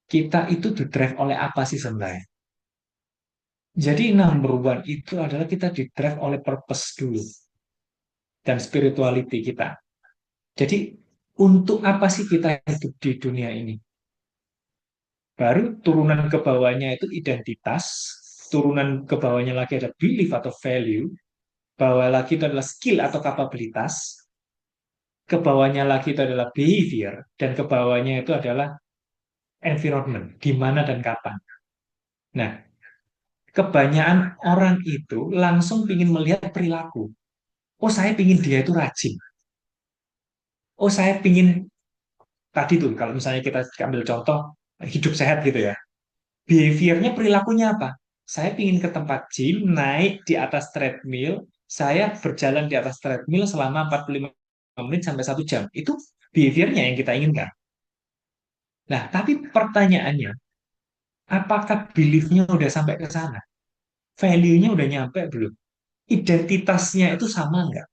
kita itu di-drive oleh apa sih sebenarnya? Jadi number one itu adalah kita di-drive oleh purpose dulu dan spirituality kita. Jadi untuk apa sih kita hidup di dunia ini? Baru turunan ke bawahnya itu identitas, turunan ke bawahnya lagi ada belief atau value, bawah lagi itu adalah skill atau kapabilitas, ke bawahnya lagi itu adalah behavior, dan ke bawahnya itu adalah environment, di mana dan kapan. Nah, kebanyakan orang itu langsung ingin melihat perilaku. Oh, saya ingin dia itu rajin. Oh, saya ingin tadi tuh, kalau misalnya kita ambil contoh hidup sehat gitu ya. Behaviornya, perilakunya apa? Saya ingin ke tempat gym, naik di atas treadmill, saya berjalan di atas treadmill selama 45 menit sampai 1 jam. Itu behaviornya yang kita inginkan. Nah, tapi pertanyaannya, apakah beliefnya udah sampai ke sana? Value-nya udah nyampe belum? Identitasnya itu sama nggak?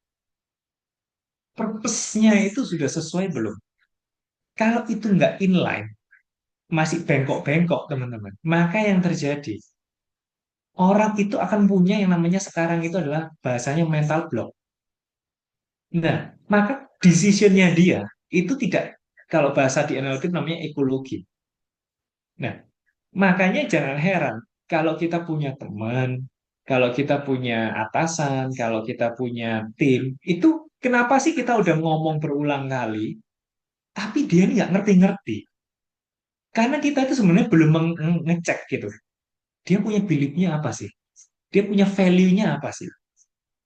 Purpose-nya itu sudah sesuai belum? Kalau itu nggak inline, masih bengkok-bengkok, teman-teman, maka yang terjadi, orang itu akan punya yang namanya sekarang itu adalah bahasanya mental block. Nah, maka decision-nya dia itu tidak, kalau bahasa di NLP namanya ekologi. Nah, makanya jangan heran kalau kita punya teman, kalau kita punya atasan, kalau kita punya tim, itu kenapa sih kita udah ngomong berulang kali, tapi dia ini nggak ngerti-ngerti. Karena kita itu sebenarnya belum ngecek gitu. Dia punya beliefnya apa sih? Dia punya value-nya apa sih?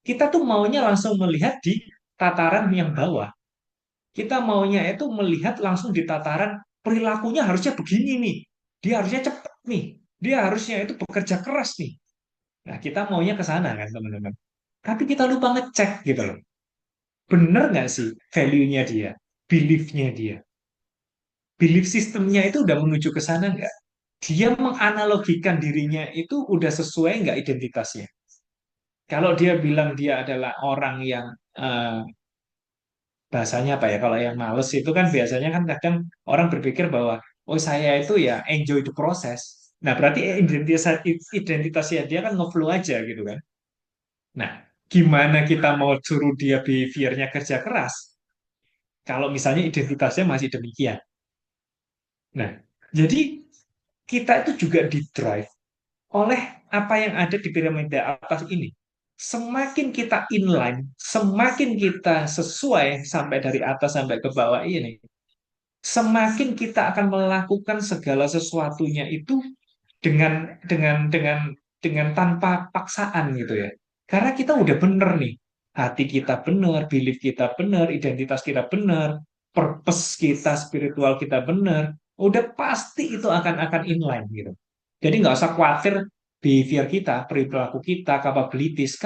Kita tuh maunya langsung melihat di tataran yang bawah. Kita maunya itu melihat langsung di tataran perilakunya harusnya begini nih. Dia harusnya cepat nih. Dia harusnya itu bekerja keras nih. Nah, kita maunya ke sana kan, teman-teman. Tapi kita lupa ngecek gitu loh. Bener nggak sih value-nya dia, belief-nya dia, belief sistemnya itu udah menuju ke sana nggak? Dia menganalogikan dirinya itu udah sesuai nggak identitasnya? Kalau dia bilang dia adalah orang yang bahasanya apa ya? Kalau yang males itu kan biasanya kan kadang orang berpikir bahwa oh saya itu ya enjoy the process. Nah, berarti identitasnya dia kan nge-flow aja gitu kan. Nah, gimana kita mau suruh dia behaviornya kerja keras kalau misalnya identitasnya masih demikian? Nah, jadi kita itu juga di drive oleh apa yang ada di piramida atas ini. Semakin kita inline, semakin kita sesuai sampai dari atas sampai ke bawah ini, semakin kita akan melakukan segala sesuatunya itu dengan tanpa paksaan gitu ya. Karena kita udah bener nih. Hati kita bener, belief kita bener, identitas kita bener, purpose kita, spiritual kita bener. Udah pasti itu akan inline gitu. Jadi nggak usah khawatir behavior kita, perilaku kita, capabilities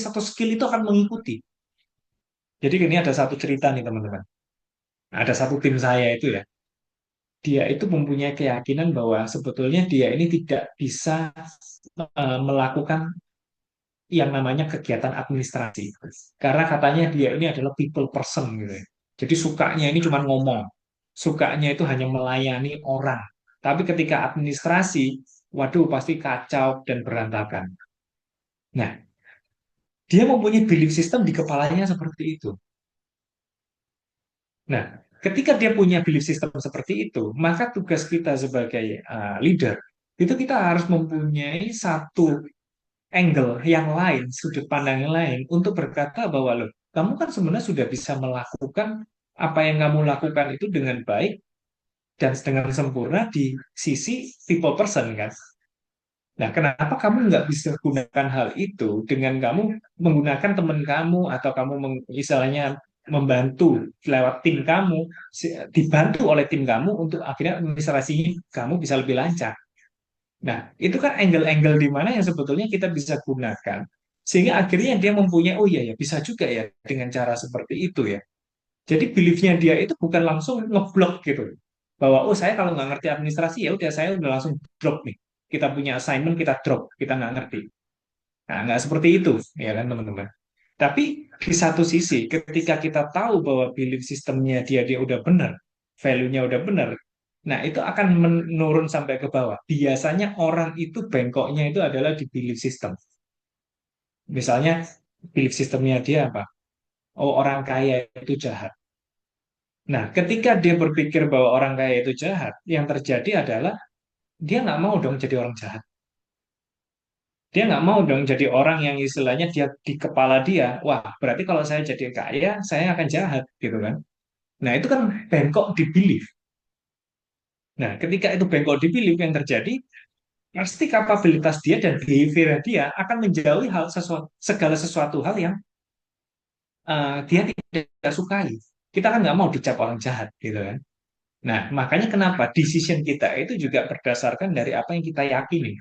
atau skill itu akan mengikuti. Jadi ini ada satu cerita nih teman-teman. Ada satu tim saya itu ya. Dia itu mempunyai keyakinan bahwa sebetulnya dia ini tidak bisa melakukan yang namanya kegiatan administrasi. Karena katanya dia ini adalah people person gitu ya. Jadi sukanya ini cuma ngomong. Sukanya itu hanya melayani orang. Tapi ketika administrasi, waduh pasti kacau dan berantakan. Nah, dia mempunyai belief system di kepalanya seperti itu. Nah, ketika dia punya belief system seperti itu, maka tugas kita sebagai leader, itu kita harus mempunyai satu angle yang lain, sudut pandang yang lain untuk berkata bahwa loh, kamu kan sebenarnya sudah bisa melakukan apa yang kamu lakukan itu dengan baik dan dengan sempurna di sisi people person kan. Nah, kenapa kamu nggak bisa gunakan hal itu dengan kamu menggunakan teman kamu atau kamu misalnya membantu lewat tim kamu, dibantu oleh tim kamu untuk akhirnya administrasinya kamu bisa lebih lancar. Nah, itu kan angle-angle di mana yang sebetulnya kita bisa gunakan. Sehingga akhirnya dia mempunyai, oh iya ya, bisa juga ya dengan cara seperti itu ya. Jadi beliefnya dia itu bukan langsung ngeblok gitu. Bahwa, oh saya kalau nggak ngerti administrasi, ya udah saya udah langsung drop nih. Kita punya assignment, kita drop. Kita nggak ngerti. Nah, nggak seperti itu, ya kan teman-teman. Tapi di satu sisi, ketika kita tahu bahwa belief sistemnya dia udah benar, value-nya udah benar, nah itu akan menurun sampai ke bawah. Biasanya orang itu bengkoknya itu adalah di belief system. Misalnya belief sistemnya dia apa? Oh orang kaya itu jahat. Nah ketika dia berpikir bahwa orang kaya itu jahat, yang terjadi adalah dia nggak mau dong jadi orang jahat. Dia nggak mau dong jadi orang yang istilahnya dia di kepala dia, wah berarti kalau saya jadi kaya, saya akan jahat gitu kan. Nah itu kan bengkok di belief. Nah ketika itu bengkok di belief yang terjadi, pasti kapabilitas dia dan behavior dia akan menjauhi segala sesuatu hal yang dia tidak sukai. Kita kan nggak mau dicap orang jahat gitu kan. Nah makanya kenapa decision kita itu juga berdasarkan dari apa yang kita yakini.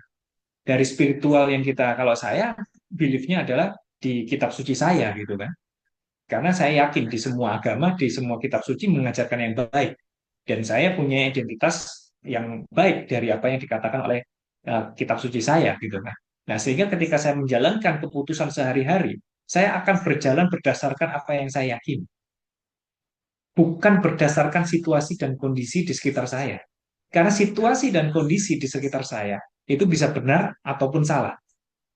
Dari spiritual yang kita, kalau saya beliefnya adalah di kitab suci saya gitu kan. Karena saya yakin di semua agama, di semua kitab suci mengajarkan yang baik. Dan saya punya identitas yang baik dari apa yang dikatakan oleh kitab suci saya gitu kan. Nah, sehingga ketika saya menjalankan keputusan sehari-hari, saya akan berjalan berdasarkan apa yang saya yakin, bukan berdasarkan situasi dan kondisi di sekitar saya. Karena situasi dan kondisi di sekitar saya itu bisa benar ataupun salah.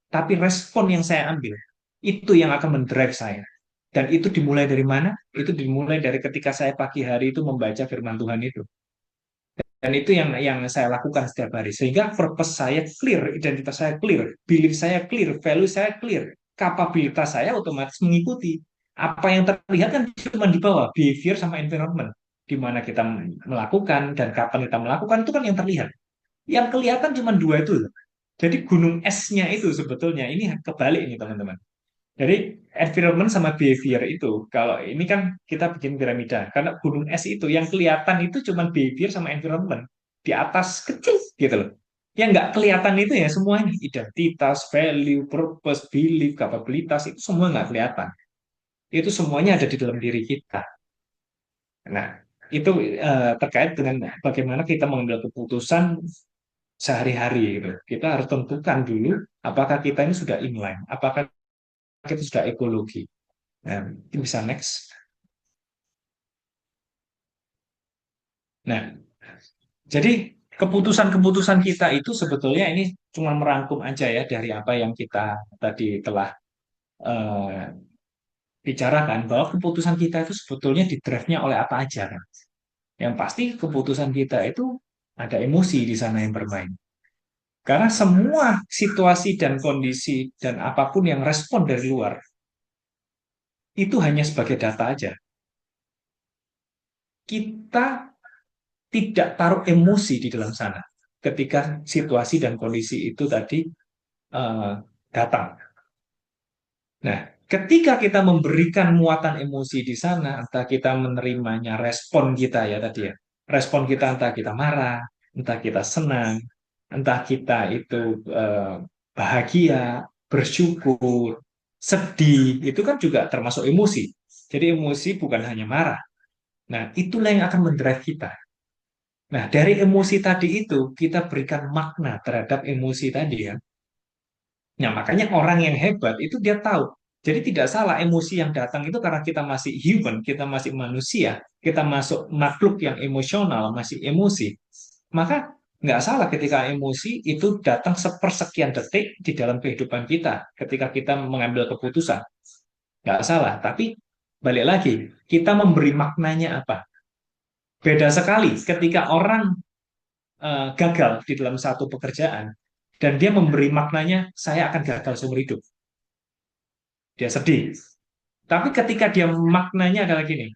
Tapi respon yang saya ambil, itu yang akan mendrive saya. Dan itu dimulai dari mana? Itu dimulai dari ketika saya pagi hari itu membaca firman Tuhan itu. Dan itu yang saya lakukan setiap hari. Sehingga purpose saya clear, identitas saya clear, belief saya clear, value saya clear. Kapabilitas saya otomatis mengikuti. Apa yang terlihat kan cuma di bawah, behavior sama environment. Di mana kita melakukan dan kapan kita melakukan itu kan yang terlihat. Yang kelihatan cuma dua itu loh. Jadi gunung esnya itu sebetulnya ini kebalik ini teman-teman. Jadi environment sama behavior itu, kalau ini kan kita bikin piramida, karena gunung es itu yang kelihatan itu cuma behavior sama environment di atas kecil gitu loh. Yang nggak kelihatan itu ya semuanya identitas, value, purpose, belief, kapabilitas itu semua nggak kelihatan. Itu semuanya ada di dalam diri kita. Nah, itu terkait dengan bagaimana kita mengambil keputusan sehari-hari gitu. Kita harus tentukan dulu apakah kita ini sudah inline, apakah kita sudah ekologi. Nah, mungkin bisa next. Nah, jadi keputusan-keputusan kita itu sebetulnya ini cuma merangkum aja ya dari apa yang kita tadi telah eh, bicarakan bahwa keputusan kita itu sebetulnya di drive-nya oleh apa aja kan. Yang pasti keputusan kita itu ada emosi di sana yang bermain. Karena semua situasi dan kondisi dan apapun yang respon dari luar itu hanya sebagai data aja. Kita tidak taruh emosi di dalam sana ketika situasi dan kondisi itu tadi eh, datang. Nah, ketika kita memberikan muatan emosi di sana, entah kita menerimanya respon kita ya tadi ya, respon kita entah kita marah, entah kita senang, entah kita itu eh, bahagia, bersyukur, sedih, itu kan juga termasuk emosi. Jadi emosi bukan hanya marah. Nah, itulah yang akan mendrive kita. Nah, dari emosi tadi itu kita berikan makna terhadap emosi tadi ya. Nah, makanya orang yang hebat itu dia tahu. Jadi tidak salah emosi yang datang itu karena kita masih human, kita masih manusia, kita masuk makhluk yang emosional, masih emosi. Maka nggak salah ketika emosi itu datang sepersekian detik di dalam kehidupan kita, ketika kita mengambil keputusan. Nggak salah, tapi balik lagi, kita memberi maknanya apa? Beda sekali ketika orang gagal di dalam satu pekerjaan dan dia memberi maknanya saya akan gagal seumur hidup. Dia sedih. Tapi ketika dia maknanya adalah gini,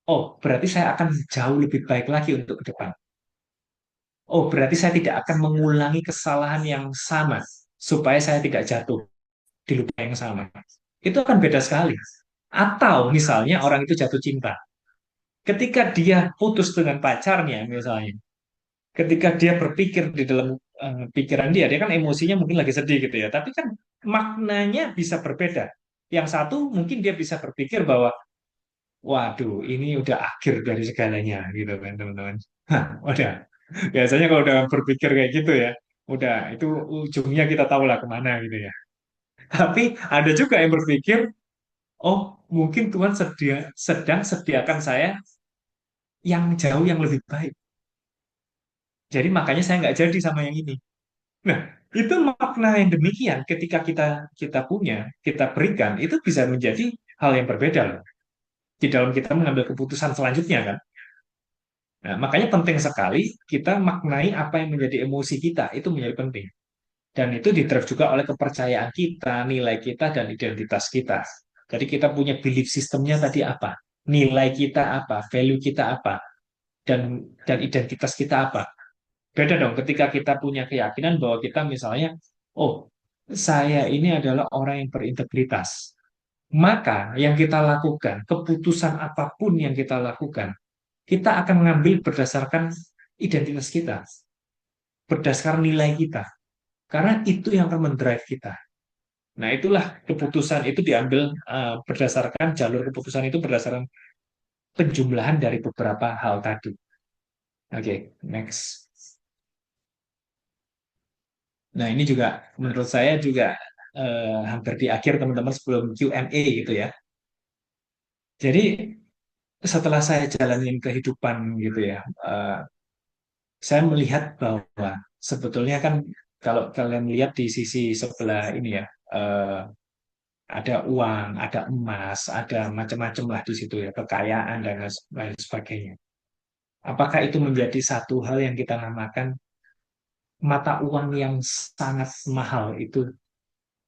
oh berarti saya akan jauh lebih baik lagi untuk ke depan. Oh berarti saya tidak akan mengulangi kesalahan yang sama supaya saya tidak jatuh di lubang yang sama. Itu akan beda sekali. Atau misalnya orang itu jatuh cinta. Ketika dia putus dengan pacarnya misalnya, ketika dia berpikir di dalam pikiran dia kan emosinya mungkin lagi sedih gitu ya, tapi kan maknanya bisa berbeda. Yang satu mungkin dia bisa berpikir bahwa, waduh, ini udah akhir dari segalanya gitu kan teman-teman. Hah, udah. Biasanya kalau udah berpikir kayak gitu ya, udah itu ujungnya kita tahu lah kemana gitu ya. Tapi ada juga yang berpikir, oh mungkin Tuhan sedang sediakan saya yang jauh yang lebih baik. Jadi makanya saya nggak jadi sama yang ini. Nah, itu makna yang demikian ketika kita kita punya, kita berikan, itu bisa menjadi hal yang berbeda loh di dalam kita mengambil keputusan selanjutnya kan. Nah, makanya penting sekali kita maknai apa yang menjadi emosi kita, itu menjadi penting. Dan itu didrive juga oleh kepercayaan kita, nilai kita, dan identitas kita. Jadi kita punya belief sistemnya tadi apa, nilai kita apa, value kita apa, dan identitas kita apa. Beda dong ketika kita punya keyakinan bahwa kita misalnya, oh, saya ini adalah orang yang berintegritas. Maka yang kita lakukan, keputusan apapun yang kita lakukan, kita akan mengambil berdasarkan identitas kita, berdasarkan nilai kita. Karena itu yang akan mendrive kita. Nah, itulah keputusan itu diambil berdasarkan jalur keputusan itu berdasarkan penjumlahan dari beberapa hal tadi. Oke, next. Nah, ini juga menurut saya juga hampir di akhir teman-teman sebelum Q&A gitu ya. Jadi setelah saya jalanin kehidupan gitu ya, saya melihat bahwa sebetulnya kan kalau kalian lihat di sisi sebelah ini ya, ada uang, ada emas, ada macam-macam lah di situ ya, kekayaan dan lain sebagainya. Apakah itu menjadi satu hal yang kita namakan mata uang yang sangat mahal itu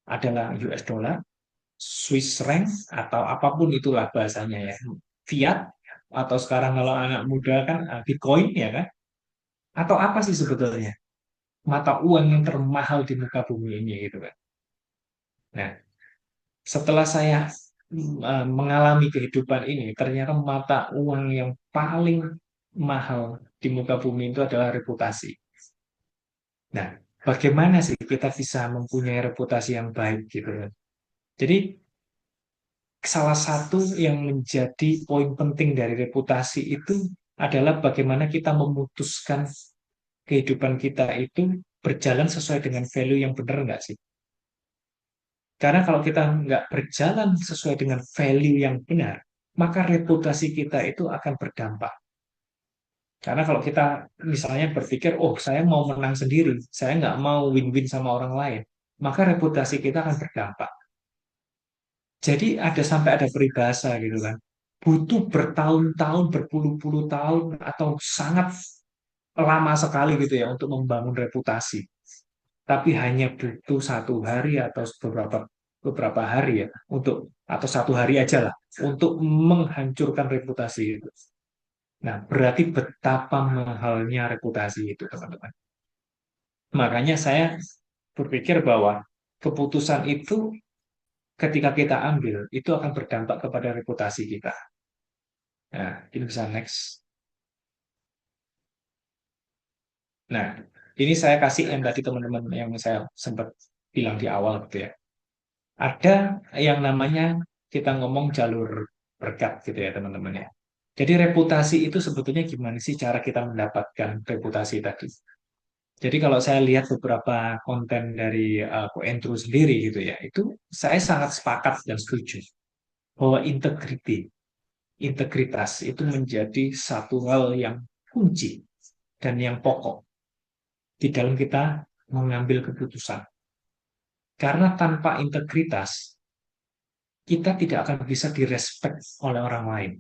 adalah US dollar, Swiss franc, atau apapun itulah bahasanya ya, fiat, atau sekarang kalau anak muda kan Bitcoin ya kan, atau apa sih sebetulnya mata uang yang termahal di muka bumi ini gitu kan. Nah, Setelah saya mengalami kehidupan ini, ternyata mata uang yang paling mahal di muka bumi itu adalah reputasi. Nah, bagaimana sih kita bisa mempunyai reputasi yang baik gitu kan? Jadi salah satu yang menjadi poin penting dari reputasi itu adalah bagaimana kita memutuskan kehidupan kita itu berjalan sesuai dengan value yang benar nggak sih? Karena kalau kita nggak berjalan sesuai dengan value yang benar, maka reputasi kita itu akan berdampak. Karena kalau kita misalnya berpikir, oh saya mau menang sendiri, saya nggak mau win-win sama orang lain, maka reputasi kita akan berdampak. Jadi ada peribahasa gitu kan, butuh bertahun-tahun, berpuluh-puluh tahun, atau sangat lama sekali gitu ya untuk membangun reputasi. Tapi hanya butuh 1 hari atau beberapa beberapa hari ya untuk atau 1 hari aja lah untuk menghancurkan reputasi itu. Nah, berarti betapa mahalnya reputasi itu, teman-teman. Makanya saya berpikir bahwa keputusan itu ketika kita ambil itu akan berdampak kepada reputasi kita. Nah, ini bisa next. Nah, ini saya kasih yang tadi teman-teman yang saya sempat bilang di awal gitu ya. Ada yang namanya kita ngomong jalur berkat gitu ya teman-teman ya. Jadi reputasi itu sebetulnya gimana sih cara kita mendapatkan reputasi tadi? Jadi kalau saya lihat beberapa konten dari Ko Andrew sendiri gitu ya, itu saya sangat sepakat dan setuju bahwa integritas itu menjadi satu hal yang kunci dan yang pokok di dalam kita mengambil keputusan. Karena tanpa integritas, kita tidak akan bisa direspek oleh orang lain.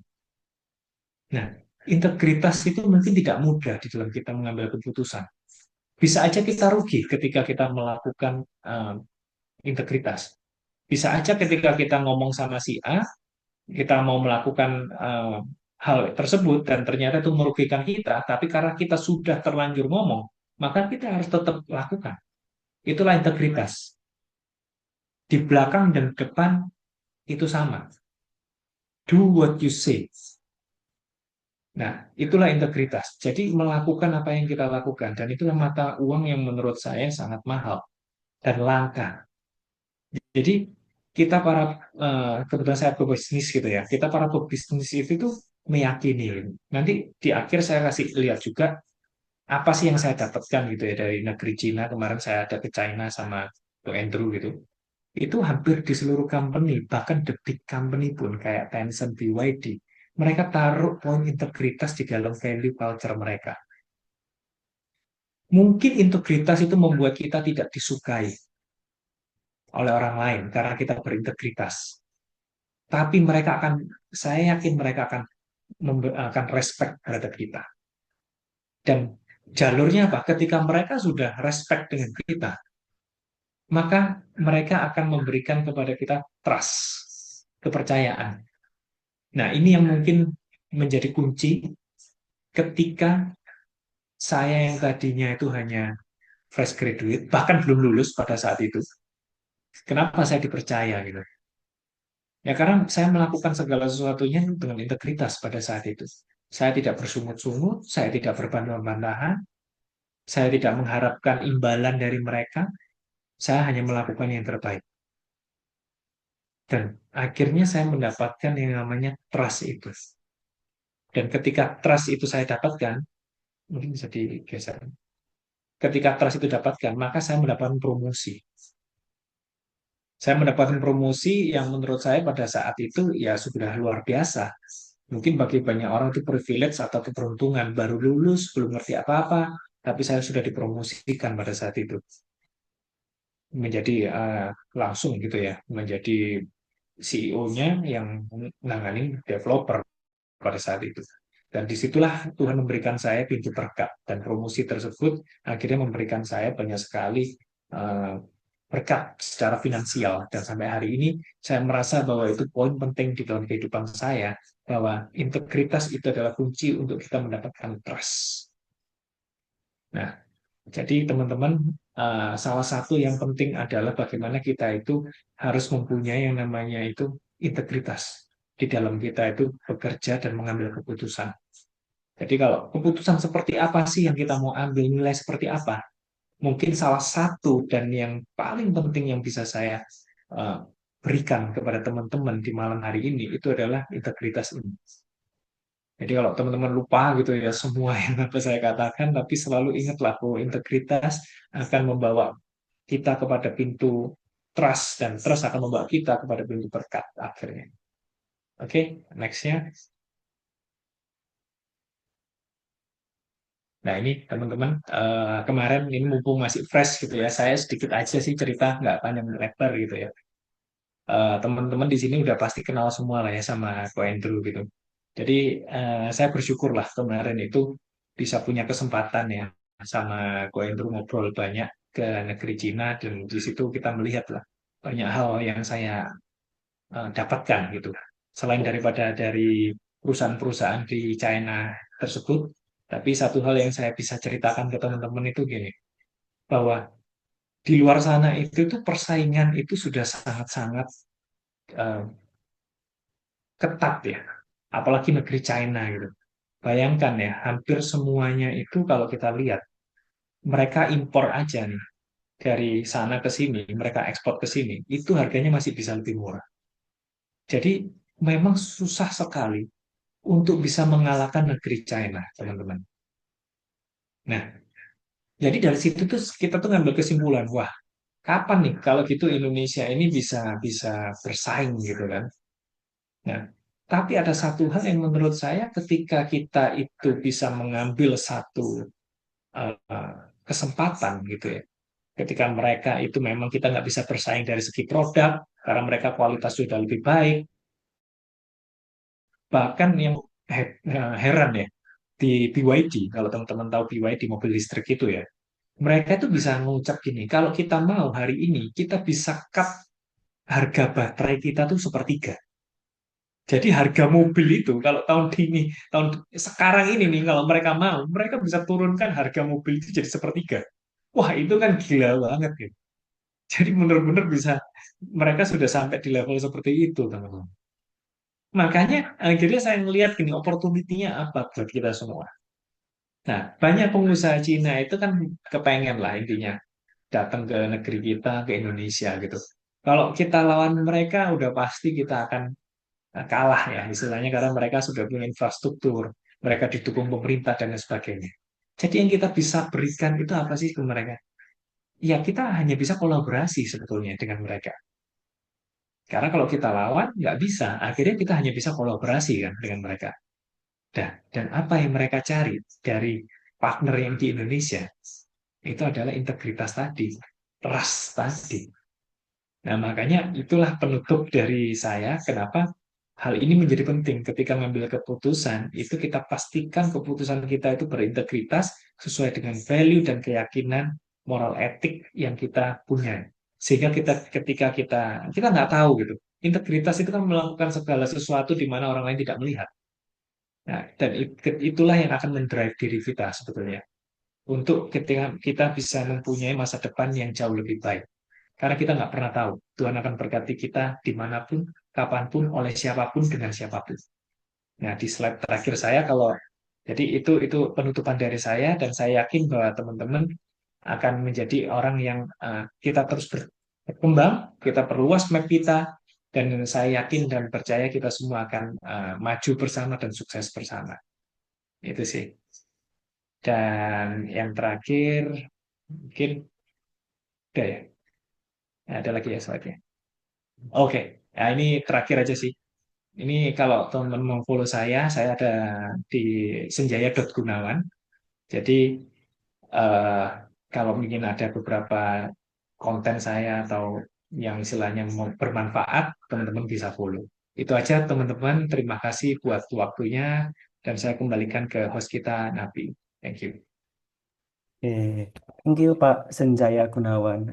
Nah, integritas itu mungkin tidak mudah di dalam kita mengambil keputusan. Bisa aja kita rugi ketika kita melakukan integritas. Bisa aja ketika kita ngomong sama si A, kita mau melakukan hal tersebut dan ternyata itu merugikan kita, tapi karena kita sudah terlanjur ngomong, maka kita harus tetap lakukan. Itulah integritas. Di belakang dan depan itu sama. Do what you say. Nah, itulah integritas. Jadi melakukan apa yang kita lakukan dan itulah mata uang yang menurut saya sangat mahal dan langka. Jadi kita para kebetulan saya pebisnis gitu ya. Kita para pebisnis itu tuh meyakini. Nanti di akhir saya kasih lihat juga apa sih yang saya dapatkan gitu ya dari negeri Cina. Kemarin saya ada ke China sama Bro Andrew gitu. Itu hampir di seluruh company, bahkan the big company pun kayak Tencent, BYD, mereka taruh poin integritas di dalam value culture mereka. Mungkin integritas itu membuat kita tidak disukai oleh orang lain karena kita berintegritas. Tapi saya yakin mereka akan respect terhadap kita. Dan jalurnya apa? Ketika mereka sudah respect dengan kita, maka mereka akan memberikan kepada kita trust, kepercayaan. Nah, ini yang mungkin menjadi kunci ketika saya yang tadinya itu hanya fresh graduate, bahkan belum lulus pada saat itu. Kenapa saya dipercaya gitu? Ya karena saya melakukan segala sesuatunya dengan integritas pada saat itu. Saya tidak bersungut-sungut, saya tidak berbantahan-bantahan, saya tidak mengharapkan imbalan dari mereka, saya hanya melakukan yang terbaik. Dan akhirnya saya mendapatkan yang namanya trust itu. Dan ketika trust itu saya dapatkan, mungkin bisa digeser. Ketika trust itu dapatkan, maka saya mendapatkan promosi. Saya mendapatkan promosi yang menurut saya pada saat itu ya sudah luar biasa. Mungkin bagi banyak orang itu privilege atau keberuntungan. Baru lulus, belum ngerti apa-apa, tapi saya sudah dipromosikan pada saat itu. Menjadi langsung gitu ya, menjadi CEO-nya yang menangani developer pada saat itu. Dan disitulah Tuhan memberikan saya pintu berkat. Dan promosi tersebut akhirnya memberikan saya banyak sekali eh, berkat secara finansial. Dan sampai hari ini saya merasa bahwa itu poin penting di dalam kehidupan saya, bahwa integritas itu adalah kunci untuk kita mendapatkan trust. Nah, Jadi teman-teman, salah satu yang penting adalah bagaimana kita itu harus mempunyai yang namanya itu integritas di dalam kita itu bekerja dan mengambil keputusan. Jadi kalau keputusan seperti apa sih yang kita mau ambil, nilai seperti apa? Mungkin salah satu dan yang paling penting yang bisa saya eh, berikan kepada teman-teman di malam hari ini itu adalah integritas ini. Jadi kalau teman-teman lupa gitu ya semua yang apa saya katakan, tapi selalu ingatlah bahwa integritas akan membawa kita kepada pintu trust dan trust akan membawa kita kepada pintu berkat akhirnya. Oke, nextnya. Nah ini teman-teman, kemarin ini mumpung masih fresh gitu ya, saya sedikit aja sih cerita nggak panjang lebar gitu ya. Teman-teman di sini udah pasti kenal semua lah ya sama Ko Andrew gitu. Jadi saya bersyukur lah kemarin itu bisa punya kesempatan ya sama Ko Andrew ngobrol banyak ke negeri Cina dan di situ kita melihat lah banyak hal yang saya dapatkan gitu. Selain daripada dari perusahaan-perusahaan di China tersebut, tapi satu hal yang saya bisa ceritakan ke teman-teman itu gini, bahwa di luar sana itu tuh persaingan itu sudah sangat-sangat eh, ketat ya, apalagi negeri China gitu. Bayangkan ya, hampir semuanya itu kalau kita lihat, mereka impor aja nih dari sana ke sini, mereka ekspor ke sini, itu harganya masih bisa lebih murah. Jadi memang susah sekali untuk bisa mengalahkan negeri China, teman-teman. Nah, jadi dari situ tuh kita tuh ngambil kesimpulan, wah, kapan nih kalau gitu Indonesia ini bisa bisa bersaing gitu kan? Nah, tapi ada satu hal yang menurut saya ketika kita itu bisa mengambil satu uh, kesempatan gitu ya. Ketika mereka itu memang kita nggak bisa bersaing dari segi produk karena mereka kualitas sudah lebih baik. Bahkan yang heran ya di BYD, kalau teman-teman tahu BYD mobil listrik itu ya, mereka itu bisa mengucap gini, kalau kita mau hari ini kita bisa cut harga baterai kita tuh sepertiga. Jadi harga mobil itu kalau tahun sekarang ini nih kalau mereka mau, mereka bisa turunkan harga mobil itu jadi sepertiga. Wah, itu kan gila banget gitu. Jadi benar-benar bisa mereka sudah sampai di level seperti itu, teman-teman. Makanya akhirnya saya melihat gini, opportunity-nya apa buat kita semua. Nah, banyak pengusaha Cina itu kan kepengen lah intinya datang ke negeri kita, ke Indonesia gitu. Kalau kita lawan mereka, udah pasti kita akan kalah ya istilahnya karena mereka sudah punya infrastruktur, mereka didukung pemerintah dan lain sebagainya. Jadi yang kita bisa berikan itu apa sih ke mereka? Ya kita hanya bisa kolaborasi sebetulnya dengan mereka. Karena kalau kita lawan nggak bisa, akhirnya kita hanya bisa kolaborasi kan dengan mereka. Dan apa yang mereka cari dari partner yang di Indonesia itu adalah integritas tadi, trust tadi. Nah, makanya itulah penutup dari saya kenapa hal ini menjadi penting ketika mengambil keputusan, itu kita pastikan keputusan kita itu berintegritas sesuai dengan value dan keyakinan moral etik yang kita punya. Sehingga kita ketika kita nggak tahu gitu. Integritas itu kan melakukan segala sesuatu di mana orang lain tidak melihat. Nah, dan itulah yang akan mendrive diri kita sebetulnya. Untuk ketika kita bisa mempunyai masa depan yang jauh lebih baik. Karena kita nggak pernah tahu Tuhan akan berkati kita dimanapun, kapanpun, oleh siapapun, dengan siapapun. Nah, di slide terakhir saya kalau jadi itu penutupan dari saya dan saya yakin bahwa teman-teman akan menjadi orang yang kita terus berkembang, kita perluas map kita dan saya yakin dan percaya kita semua akan maju bersama dan sukses bersama. Itu sih. Dan yang terakhir mungkin udah ya. Nah, ada lagi ya slide-nya. Oke, nah ini terakhir aja sih. Ini kalau teman-teman mau follow saya ada di senjaya.gunawan. Jadi eh, kalau ingin ada beberapa konten saya atau yang istilahnya mau bermanfaat, teman-teman bisa follow. Itu aja teman-teman. Terima kasih buat waktunya dan saya kembalikan ke host kita, Nabi. Thank you. Oke, thank you Pak Senjaya Gunawan.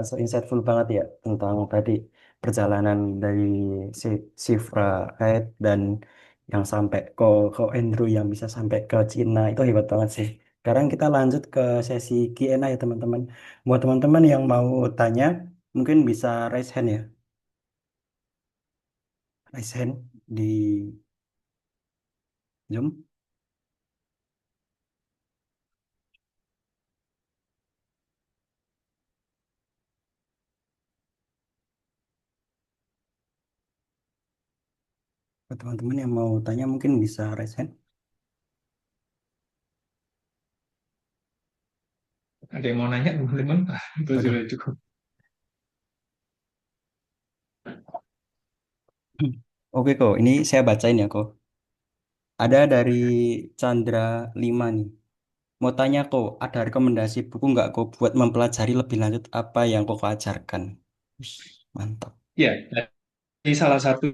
So insightful banget ya tentang tadi perjalanan dari si Sifra Head dan yang sampai ke Andrew yang bisa sampai ke Cina itu hebat banget sih. Sekarang kita lanjut ke sesi Q&A ya teman-teman. Buat teman-teman yang mau tanya, mungkin bisa raise hand ya. Raise hand di Zoom. Buat teman-teman yang mau tanya mungkin bisa raise hand. Ada yang mau nanya teman-teman? Ah, itu Waduh. sudah cukup. Oke kok, ini saya bacain ya kok. Ada dari Chandra 5 nih. Mau tanya kok, ada rekomendasi buku nggak kok buat mempelajari lebih lanjut apa yang kok ajarkan? Wih, mantap. Ya, ini salah satu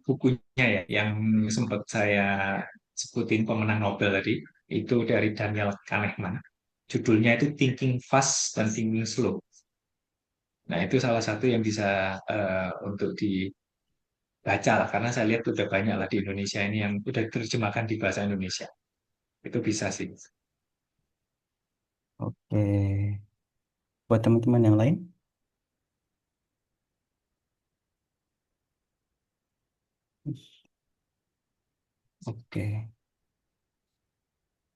bukunya ya yang sempat saya sebutin pemenang Nobel tadi. Itu dari Daniel Kahneman. Judulnya itu Thinking Fast dan Thinking Slow. Nah, itu salah satu yang bisa untuk dibaca lah. Karena saya lihat udah banyak lah di Indonesia ini yang udah diterjemahkan di bahasa Indonesia. Itu bisa sih. Oke. Buat teman-teman yang lain? Oke.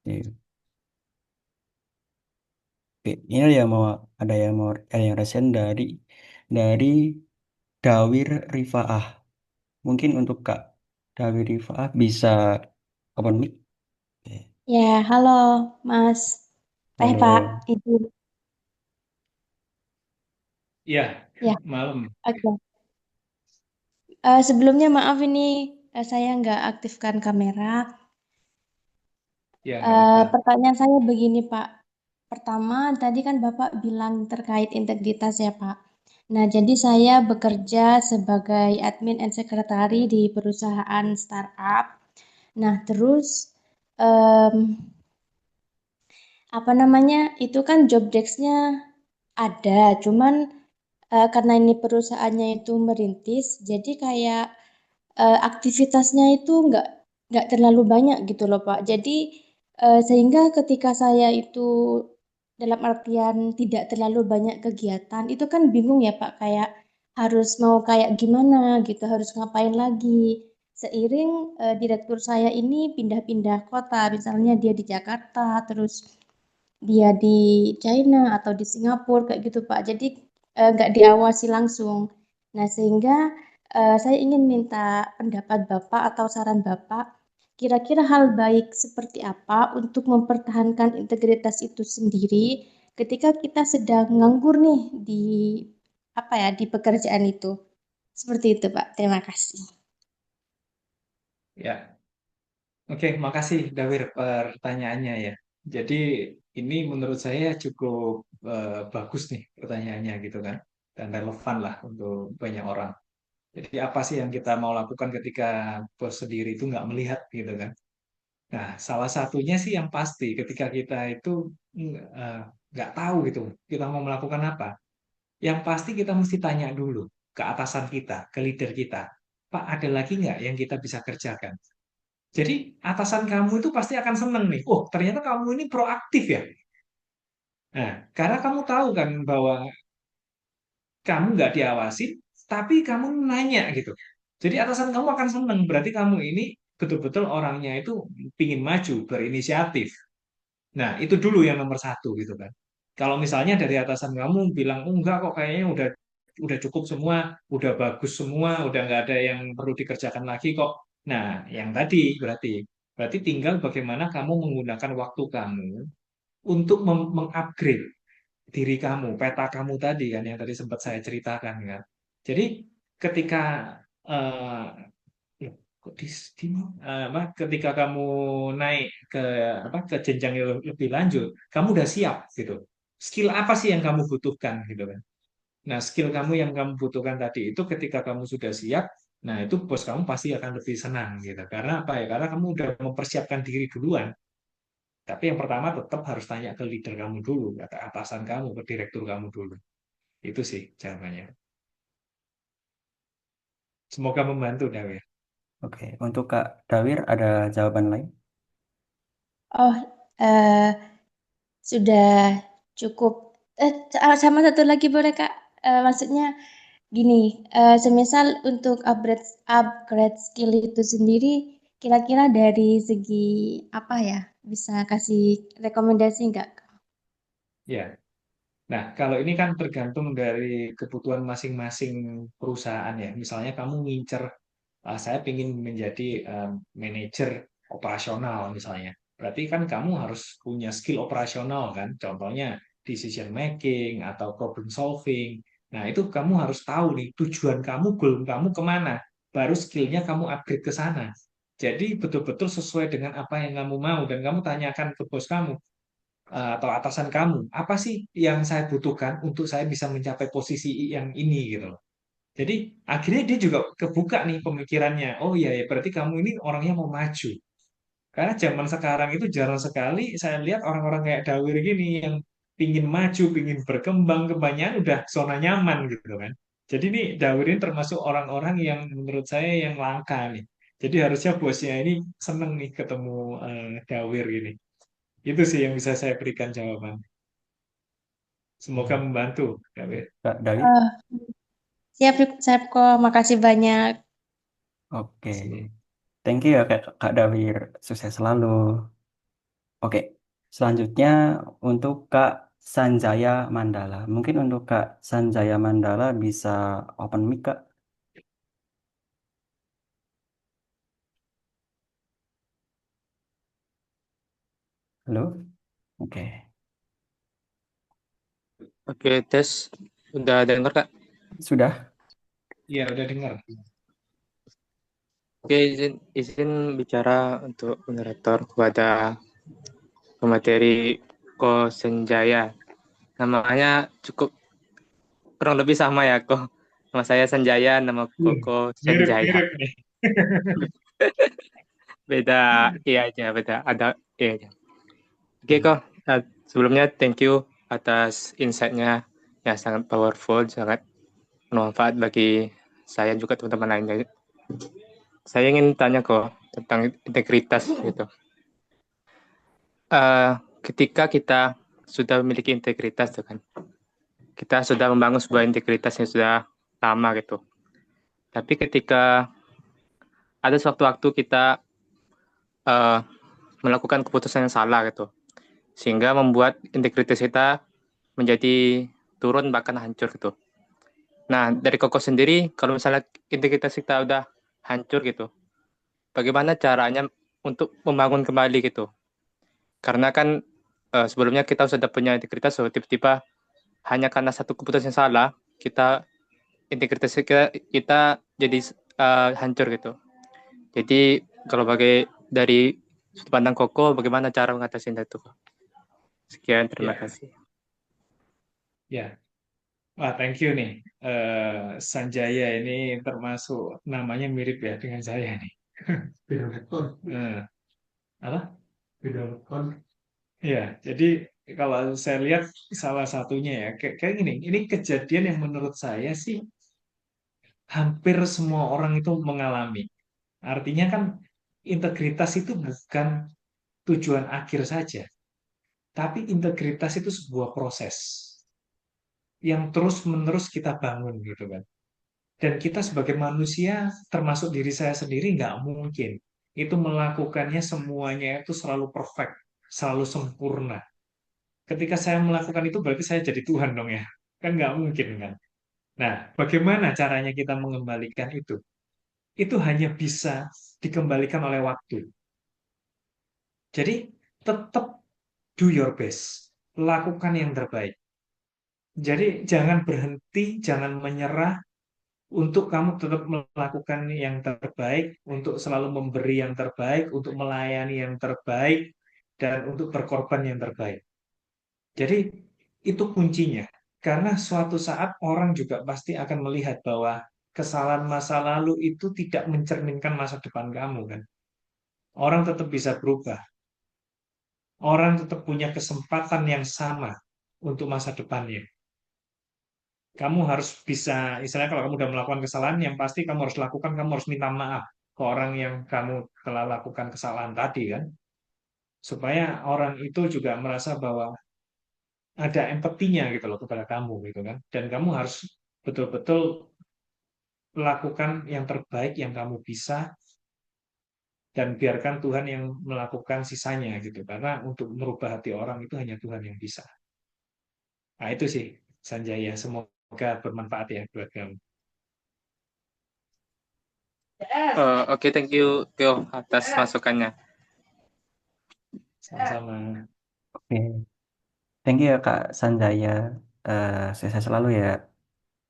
Oke. Oke. Ini ada yang mau ada yang resen dari Dawir Rifaah. Mungkin untuk Kak Dawir Rifaah bisa open mic. Oke. Ya, halo Mas. Pak, Halo. Ibu. Ya, Ya, malam. oke. Sebelumnya maaf ini saya nggak aktifkan kamera. Ya, nggak apa-apa. Pertanyaan saya begini, Pak. Pertama, tadi kan Bapak bilang terkait integritas ya, Pak. Nah, jadi saya bekerja sebagai admin and secretary di perusahaan startup. Nah, terus em, apa namanya? Itu kan job desk-nya ada, cuman karena ini perusahaannya itu merintis, jadi kayak aktivitasnya itu nggak terlalu banyak gitu loh Pak. Jadi sehingga ketika saya itu dalam artian tidak terlalu banyak kegiatan, itu kan bingung ya Pak, kayak harus mau kayak gimana gitu, harus ngapain lagi. Seiring direktur saya ini pindah-pindah kota, misalnya dia di Jakarta, terus dia di China atau di Singapura kayak gitu Pak. Jadi nggak diawasi langsung. Nah sehingga saya ingin minta pendapat Bapak atau saran Bapak. Kira-kira hal baik seperti apa untuk mempertahankan integritas itu sendiri ketika kita sedang nganggur nih di apa ya di pekerjaan itu. Seperti itu Pak. Terima kasih. Ya, oke, makasih Dawir pertanyaannya ya. Jadi ini menurut saya cukup bagus nih pertanyaannya gitu kan, dan relevan lah untuk banyak orang. Jadi apa sih yang kita mau lakukan ketika bos sendiri itu nggak melihat gitu kan? Nah, salah satunya sih yang pasti ketika kita itu eh, nggak tahu gitu, kita mau melakukan apa. Yang pasti kita mesti tanya dulu ke atasan kita, ke leader kita, Pak, ada lagi nggak yang kita bisa kerjakan? Jadi atasan kamu itu pasti akan seneng nih. Oh, ternyata kamu ini proaktif ya. Nah, karena kamu tahu kan bahwa kamu nggak diawasin, tapi kamu nanya gitu. Jadi atasan kamu akan seneng. Berarti kamu ini betul-betul orangnya itu pingin maju, berinisiatif. Nah, itu dulu yang nomor satu gitu kan. Kalau misalnya dari atasan kamu bilang, oh, enggak kok kayaknya udah cukup semua, udah bagus semua, udah nggak ada yang perlu dikerjakan lagi kok. Nah, yang tadi berarti tinggal bagaimana kamu menggunakan waktu kamu untuk mengupgrade diri kamu, peta kamu tadi kan yang tadi sempat saya ceritakan kan. Jadi ketika eh, loh, kok apa, ketika kamu naik ke apa ke jenjang yang lebih lanjut, kamu udah siap gitu. Skill apa sih yang kamu butuhkan gitu kan? Nah, skill kamu yang kamu butuhkan tadi itu ketika kamu sudah siap, nah itu bos kamu pasti akan lebih senang gitu. Karena apa ya? Karena kamu udah mempersiapkan diri duluan. Tapi yang pertama tetap harus tanya ke leader kamu dulu, ke atasan kamu, ke direktur kamu dulu. Itu sih jawabannya. Semoga membantu, Dawe. Oke. Untuk Kak Dawir ada jawaban lain? Oh, sudah cukup. Sama satu lagi boleh Kak? Maksudnya gini, semisal untuk upgrade skill itu sendiri, kira-kira dari segi apa ya? Bisa kasih rekomendasi nggak? Ya. Nah, kalau ini kan tergantung dari kebutuhan masing-masing perusahaan ya. Misalnya kamu ngincer, saya ingin menjadi manajer operasional misalnya. Berarti kan kamu harus punya skill operasional kan. Contohnya decision making atau problem solving. Nah, itu kamu harus tahu nih tujuan kamu, goal kamu kemana. Baru skillnya kamu upgrade ke sana. Jadi betul-betul sesuai dengan apa yang kamu mau dan kamu tanyakan ke bos kamu atau atasan kamu, apa sih yang saya butuhkan untuk saya bisa mencapai posisi yang ini gitu loh. Jadi akhirnya dia juga kebuka nih pemikirannya. Oh iya ya, berarti kamu ini orangnya mau maju. Karena zaman sekarang itu jarang sekali saya lihat orang-orang kayak Dawir gini yang pingin maju, pingin berkembang, kebanyakan udah zona nyaman gitu kan. Jadi ini Dawir ini termasuk orang-orang yang menurut saya yang langka nih. Jadi harusnya bosnya ini seneng nih ketemu Dawir gini. Itu sih yang bisa saya berikan jawaban. Semoga Hmm. membantu, Dawir. Kak Dawir, Eh, siap, siap kok. Makasih banyak. oke. Sip. Thank you ya Kak Dawir. Sukses selalu. Oke, selanjutnya untuk Kak Sanjaya Mandala. Mungkin untuk Kak Sanjaya Mandala bisa open mic, Kak. Halo? Oke, Oke, tes. Udah dengar, Kak? sudah. Iya, udah dengar. Oke, izin bicara untuk moderator kepada pemateri Ko Senjaya. Namanya cukup kurang lebih sama ya, Ko. Nama saya Senjaya, nama Koko Senjaya. Mirip-mirip nih. Beda, iya aja, beda. Ada iya aja. Oke, Ko. Sebelumnya thank you atas insight-nya yang sangat powerful, sangat bermanfaat bagi saya juga teman-teman lainnya. Saya ingin tanya kok tentang integritas gitu. Eh, Ketika kita sudah memiliki integritas, tuh kan, kita sudah membangun sebuah integritas yang sudah lama gitu. Tapi ketika ada suatu waktu kita eh, melakukan keputusan yang salah gitu, sehingga membuat integritas kita menjadi turun bahkan hancur gitu. Nah, dari Koko sendiri, kalau misalnya integritas kita udah hancur gitu, bagaimana caranya untuk membangun kembali gitu? Karena kan sebelumnya kita sudah punya integritas, so tiba-tiba hanya karena satu keputusan yang salah, kita integritas kita jadi hancur gitu. Jadi kalau dari sudut pandang Koko, bagaimana cara mengatasi itu? Sekian, terima Ya, kasih. ya. Wah, thank you nih. Sanjaya ini termasuk namanya mirip ya dengan saya nih. Bidokon. Apa? Bidokon. Ya, jadi kalau saya lihat salah satunya ya, kayak gini. Ini kejadian yang menurut saya sih hampir semua orang itu mengalami. Artinya kan integritas itu bukan tujuan akhir saja, tapi integritas itu sebuah proses yang terus-menerus kita bangun gitu kan. Dan kita sebagai manusia, termasuk diri saya sendiri, nggak mungkin itu melakukannya semuanya itu selalu perfect, selalu sempurna. Ketika saya melakukan itu berarti saya jadi Tuhan dong ya. Kan nggak mungkin kan. Nah, bagaimana caranya kita mengembalikan itu? Itu hanya bisa dikembalikan oleh waktu. Jadi tetap do your best. Lakukan yang terbaik. Jadi jangan berhenti, jangan menyerah untuk kamu tetap melakukan yang terbaik, untuk selalu memberi yang terbaik, untuk melayani yang terbaik, dan untuk berkorban yang terbaik. Jadi itu kuncinya. Karena suatu saat orang juga pasti akan melihat bahwa kesalahan masa lalu itu tidak mencerminkan masa depan kamu kan. Orang tetap bisa berubah. Orang tetap punya kesempatan yang sama untuk masa depannya. Kamu harus bisa, istilahnya kalau kamu sudah melakukan kesalahan, yang pasti kamu harus lakukan, kamu harus minta maaf ke orang yang kamu telah lakukan kesalahan tadi kan. Supaya orang itu juga merasa bahwa ada empatinya gitu loh kepada kamu gitu kan. Dan kamu harus betul-betul melakukan yang terbaik yang kamu bisa dan biarkan Tuhan yang melakukan sisanya gitu. Karena untuk merubah hati orang itu hanya Tuhan yang bisa. Nah, itu sih Sanjaya. Semoga bermanfaat ya buat kamu. Oke, thank you Tio atas masukannya. Sama-sama. Oke, thank you ya Kak Sanjaya. Sukses selalu ya.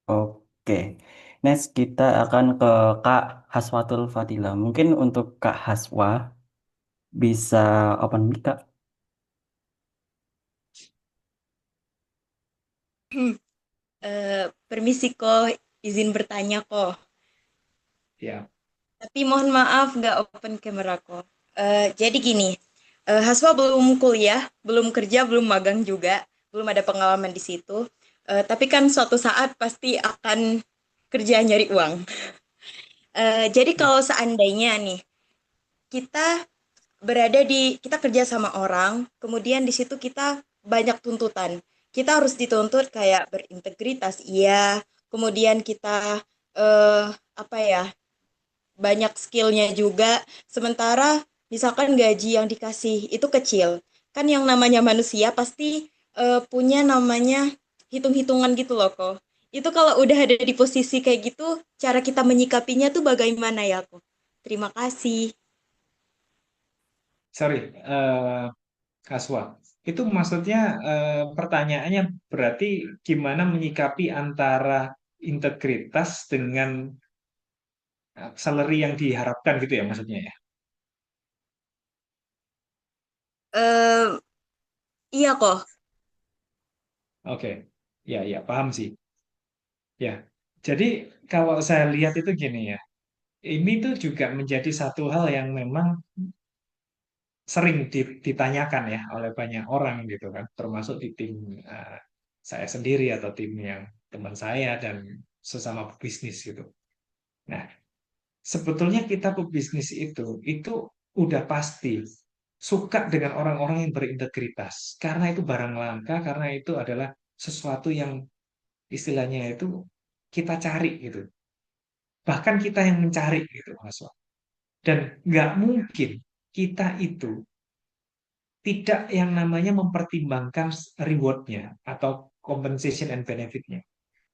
Oke, next kita akan ke Kak Haswatul Fadila. Mungkin untuk Kak Haswa bisa open mic Kak. Permisi kok, izin bertanya kok. Ya. Tapi mohon maaf nggak open camera kok. Jadi gini, Haswa belum kuliah, belum kerja, belum magang juga, belum ada pengalaman di situ. Tapi kan suatu saat pasti akan kerja nyari uang. Jadi kalau seandainya nih kita kita kerja sama orang, kemudian di situ kita banyak tuntutan. Kita harus dituntut kayak berintegritas, iya. Kemudian kita apa ya, banyak skillnya juga. Sementara misalkan gaji yang dikasih itu kecil, kan yang namanya manusia pasti punya namanya hitung-hitungan gitu loh kok. Itu kalau udah ada di posisi kayak gitu, cara kita menyikapinya tuh bagaimana ya kok? Terima kasih. Sorry, Kaswa. Itu maksudnya pertanyaannya berarti gimana menyikapi antara integritas dengan salary yang diharapkan gitu ya maksudnya ya. eh iya kok. Oke. Ya, ya, paham sih. Ya. Jadi kalau saya lihat itu gini ya. Ini tuh juga menjadi satu hal yang memang sering ditanyakan ya oleh banyak orang gitu kan, termasuk di tim saya sendiri atau tim yang teman saya dan sesama pebisnis gitu. Nah, sebetulnya kita pebisnis itu udah pasti suka dengan orang-orang yang berintegritas karena itu barang langka, karena itu adalah sesuatu yang istilahnya itu kita cari gitu. Bahkan kita yang mencari gitu, Mas. Dan nggak mungkin kita itu tidak yang namanya mempertimbangkan rewardnya atau compensation and benefitnya.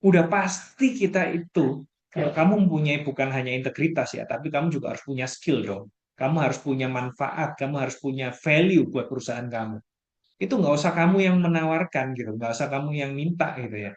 Udah pasti kita itu, kalau kamu mempunyai bukan hanya integritas ya, tapi kamu juga harus punya skill dong. Kamu harus punya manfaat, kamu harus punya value buat perusahaan kamu. Itu nggak usah kamu yang menawarkan gitu, nggak usah kamu yang minta gitu ya.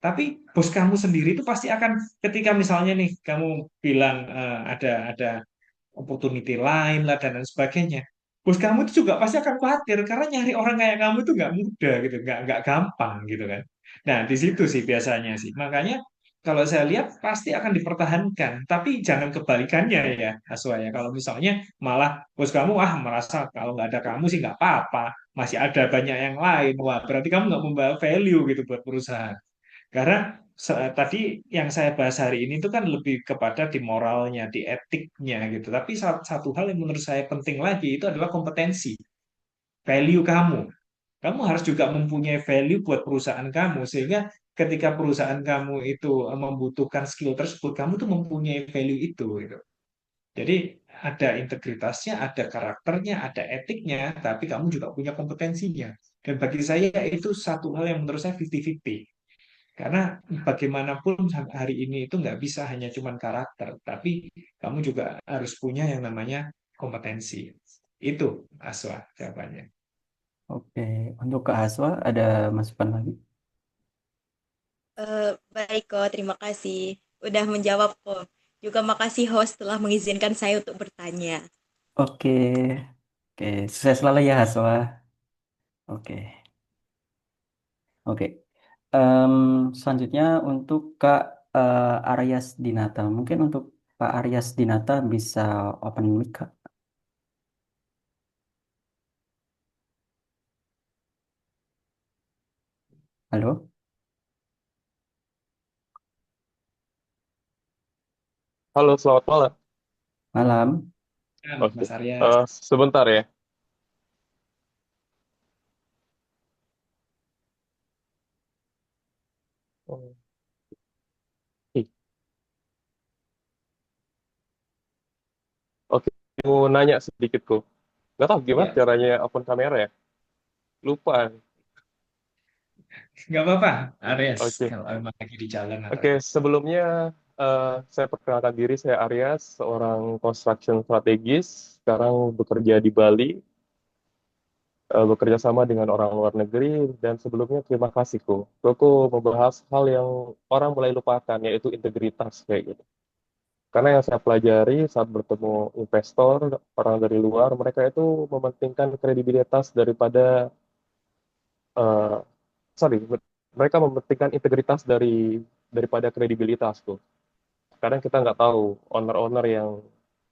Tapi bos kamu sendiri itu pasti akan ketika misalnya nih kamu bilang ada opportunity lain lah dan lain sebagainya. Bos kamu itu juga pasti akan khawatir karena nyari orang kayak kamu itu nggak mudah gitu, nggak gampang gitu kan. Nah di situ sih biasanya sih. Makanya kalau saya lihat pasti akan dipertahankan, tapi jangan kebalikannya ya, Aswa ya. Kalau misalnya malah bos kamu merasa kalau nggak ada kamu sih nggak apa-apa, masih ada banyak yang lain, wah berarti kamu nggak membawa value gitu buat perusahaan. Karena tadi yang saya bahas hari ini itu kan lebih kepada di moralnya, di etiknya gitu. Tapi satu hal yang menurut saya penting lagi itu adalah kompetensi, value kamu. Kamu harus juga mempunyai value buat perusahaan kamu sehingga ketika perusahaan kamu itu membutuhkan skill tersebut, kamu tuh mempunyai value itu gitu. Jadi ada integritasnya, ada karakternya, ada etiknya, tapi kamu juga punya kompetensinya. Dan bagi saya itu satu hal yang menurut saya 50-50. Karena bagaimanapun hari ini itu nggak bisa hanya cuman karakter, tapi kamu juga harus punya yang namanya kompetensi. Itu Aswa jawabannya. Oke, untuk Kak Haswa ada masukan lagi? Baik kok, terima kasih. Udah menjawab kok. Juga makasih host telah mengizinkan saya untuk bertanya. Oke, oke, sukses selalu ya Haswa. Oke, oke. Em, Selanjutnya untuk Kak Aryas Dinata. Mungkin untuk Pak Aryas Dinata bisa open mic Kak. Halo, Halo, selamat malam. malam. Oke, Mas Arya. sebentar ya. mau nanya sedikit kok. Nggak tahu gimana Ya, caranya open kamera ya. Lupa. nggak apa-apa, Aries. Oke. Kalau emang lagi di jalan atau Oke, apa. sebelumnya saya perkenalkan diri, saya Aryas, seorang construction strategis. Sekarang bekerja di Bali, bekerja sama dengan orang luar negeri, dan sebelumnya terima kasih kok. Koko membahas hal yang orang mulai lupakan, yaitu integritas kayak gitu. Karena yang saya pelajari saat bertemu investor, orang dari luar, mereka itu mementingkan kredibilitas eh, sorry, mereka mementingkan integritas daripada kredibilitas tuh. Kadang kita nggak tahu owner-owner yang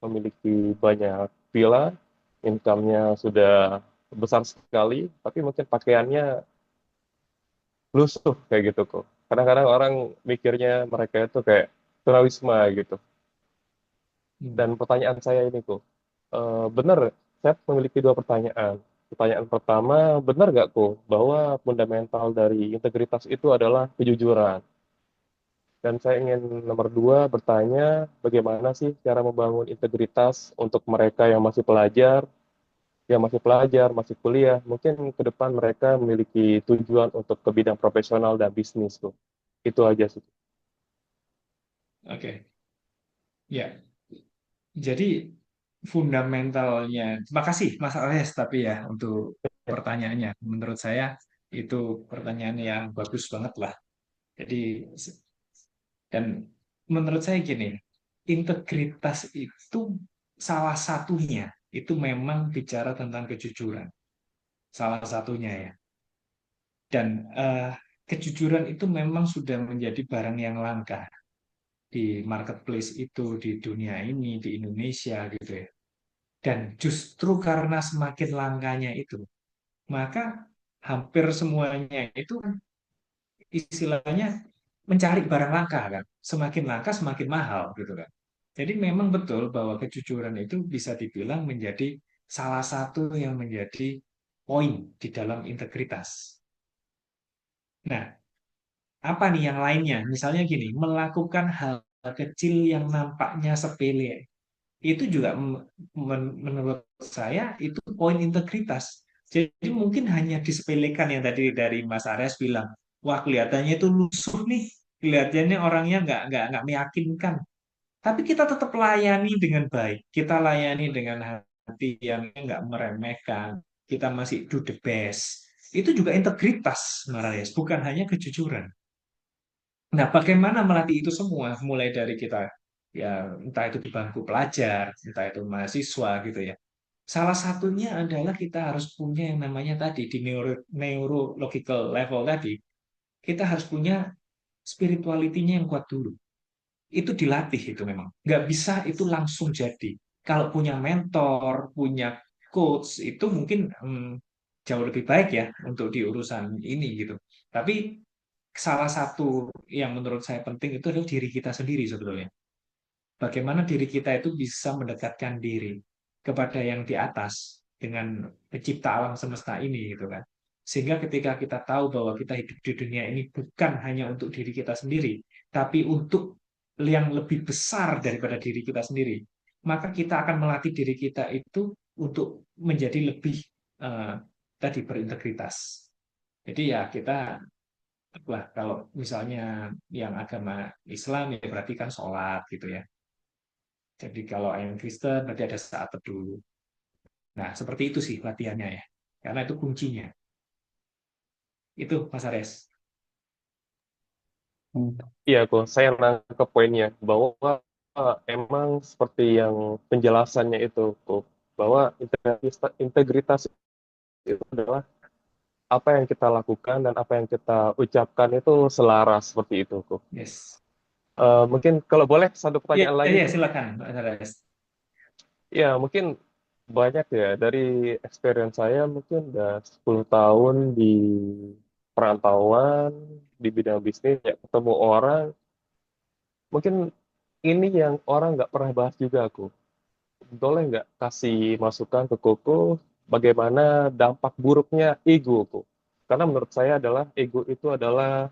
memiliki banyak villa, income-nya sudah besar sekali, tapi mungkin pakaiannya lusuh kayak gitu kok. Kadang-kadang orang mikirnya mereka itu kayak tunawisma gitu. Hmm. Dan pertanyaan saya ini kok, benar, saya memiliki dua pertanyaan. Pertanyaan pertama, benar nggak kok bahwa fundamental dari integritas itu adalah kejujuran? Dan saya ingin nomor dua bertanya, bagaimana sih cara membangun integritas untuk mereka yang masih pelajar, masih kuliah, mungkin ke depan mereka memiliki tujuan untuk ke bidang profesional dan bisnis tuh. Itu aja sih. Oke. Ya, jadi fundamentalnya, terima kasih Mas Aries tapi ya untuk pertanyaannya. Menurut saya itu pertanyaan yang bagus banget lah. Jadi dan menurut saya gini, integritas itu salah satunya itu memang bicara tentang kejujuran. Salah satunya ya. Dan kejujuran itu memang sudah menjadi barang yang langka di marketplace itu di dunia ini di Indonesia gitu ya. Dan justru karena semakin langkanya itu, maka hampir semuanya itu kan istilahnya mencari barang langka kan. Semakin langka semakin mahal gitu kan. Jadi memang betul bahwa kejujuran itu bisa dibilang menjadi salah satu yang menjadi poin di dalam integritas. Nah, apa nih yang lainnya? Misalnya gini, melakukan hal kecil yang nampaknya sepele itu juga menurut saya itu poin integritas. Jadi mungkin hanya disepelekan yang tadi dari Mas Ares bilang, wah kelihatannya itu lusuh nih, kelihatannya orangnya nggak meyakinkan. Tapi kita tetap layani dengan baik, kita layani dengan hati yang nggak meremehkan, kita masih do the best. Itu juga integritas, Mas Ares, bukan hanya kejujuran. Nah, bagaimana melatih itu semua? Mulai dari kita, ya entah itu di bangku pelajar, entah itu mahasiswa gitu ya. Salah satunya adalah kita harus punya yang namanya tadi di neurological level tadi, kita harus punya spirituality-nya yang kuat dulu. Itu dilatih itu memang. Nggak bisa itu langsung jadi. Kalau punya mentor, punya coach, itu mungkin jauh lebih baik ya untuk di urusan ini gitu. Tapi salah satu yang menurut saya penting itu adalah diri kita sendiri sebetulnya. Bagaimana diri kita itu bisa mendekatkan diri kepada yang di atas dengan pencipta alam semesta ini gitu kan. Sehingga ketika kita tahu bahwa kita hidup di dunia ini bukan hanya untuk diri kita sendiri, tapi untuk yang lebih besar daripada diri kita sendiri, maka kita akan melatih diri kita itu untuk menjadi lebih eh, tadi berintegritas. Jadi ya kita lah kalau misalnya yang agama Islam ya berarti kan sholat gitu ya. Jadi kalau yang Kristen berarti ada saat teduh. Nah, seperti itu sih latihannya ya. Karena itu kuncinya. Itu Mas Ares. Hmm. Iya kok, saya nangkep poinnya bahwa emang seperti yang penjelasannya itu kok, bahwa integritas itu adalah apa yang kita lakukan dan apa yang kita ucapkan itu selaras seperti itu kok. Yes. Mungkin kalau boleh satu Iya, pertanyaan lagi iya, kok. silakan Mas Ares. Ya, mungkin banyak ya dari experience saya mungkin udah 10 tahun di perantauan di bidang bisnis ya ketemu orang mungkin ini yang orang nggak pernah bahas juga aku boleh nggak kasih masukan ke Koko bagaimana dampak buruknya ego kok karena menurut saya adalah ego itu adalah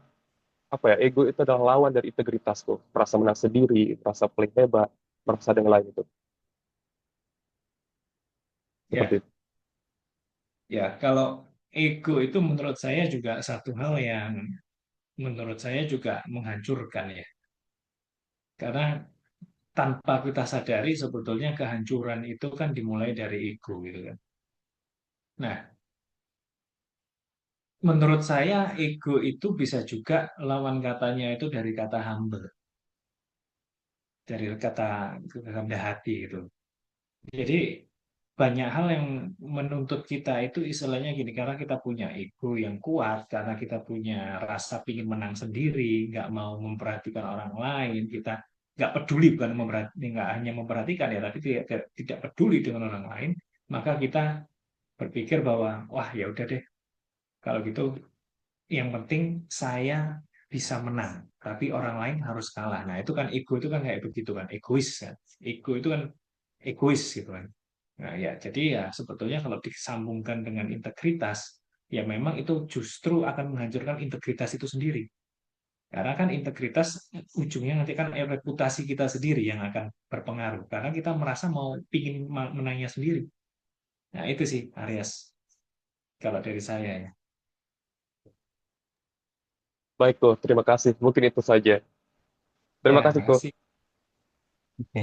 lawan dari integritas kok merasa menang sendiri merasa paling hebat merasa dengan lain itu seperti Ya, itu. ya, kalau ego itu menurut saya juga satu hal yang menurut saya juga menghancurkan ya. Karena tanpa kita sadari sebetulnya kehancuran itu kan dimulai dari ego gitu kan. Nah, menurut saya ego itu bisa juga lawan katanya itu dari kata humble, dari kata rendah hati gitu. Jadi banyak hal yang menuntut kita itu istilahnya gini, karena kita punya ego yang kuat, karena kita punya rasa ingin menang sendiri, nggak mau memperhatikan orang lain, kita nggak peduli, bukan nggak hanya memperhatikan ya, tapi tidak peduli dengan orang lain, maka kita berpikir bahwa wah ya udah deh, kalau gitu yang penting saya bisa menang, tapi orang lain harus kalah. Nah itu kan ego itu kan kayak begitu kan, egois kan. Ego itu kan egois gitu kan. Nah ya jadi ya sebetulnya kalau disambungkan dengan integritas, ya memang itu justru akan menghancurkan integritas itu sendiri. Karena kan integritas ujungnya nanti kan reputasi kita sendiri yang akan berpengaruh. Karena kita merasa mau pingin menangnya sendiri. Nah itu sih Aries, kalau dari saya ya. Baik, Ko. Terima kasih. Mungkin itu saja. Terima Ya, kasih, Ko. makasih. Oke,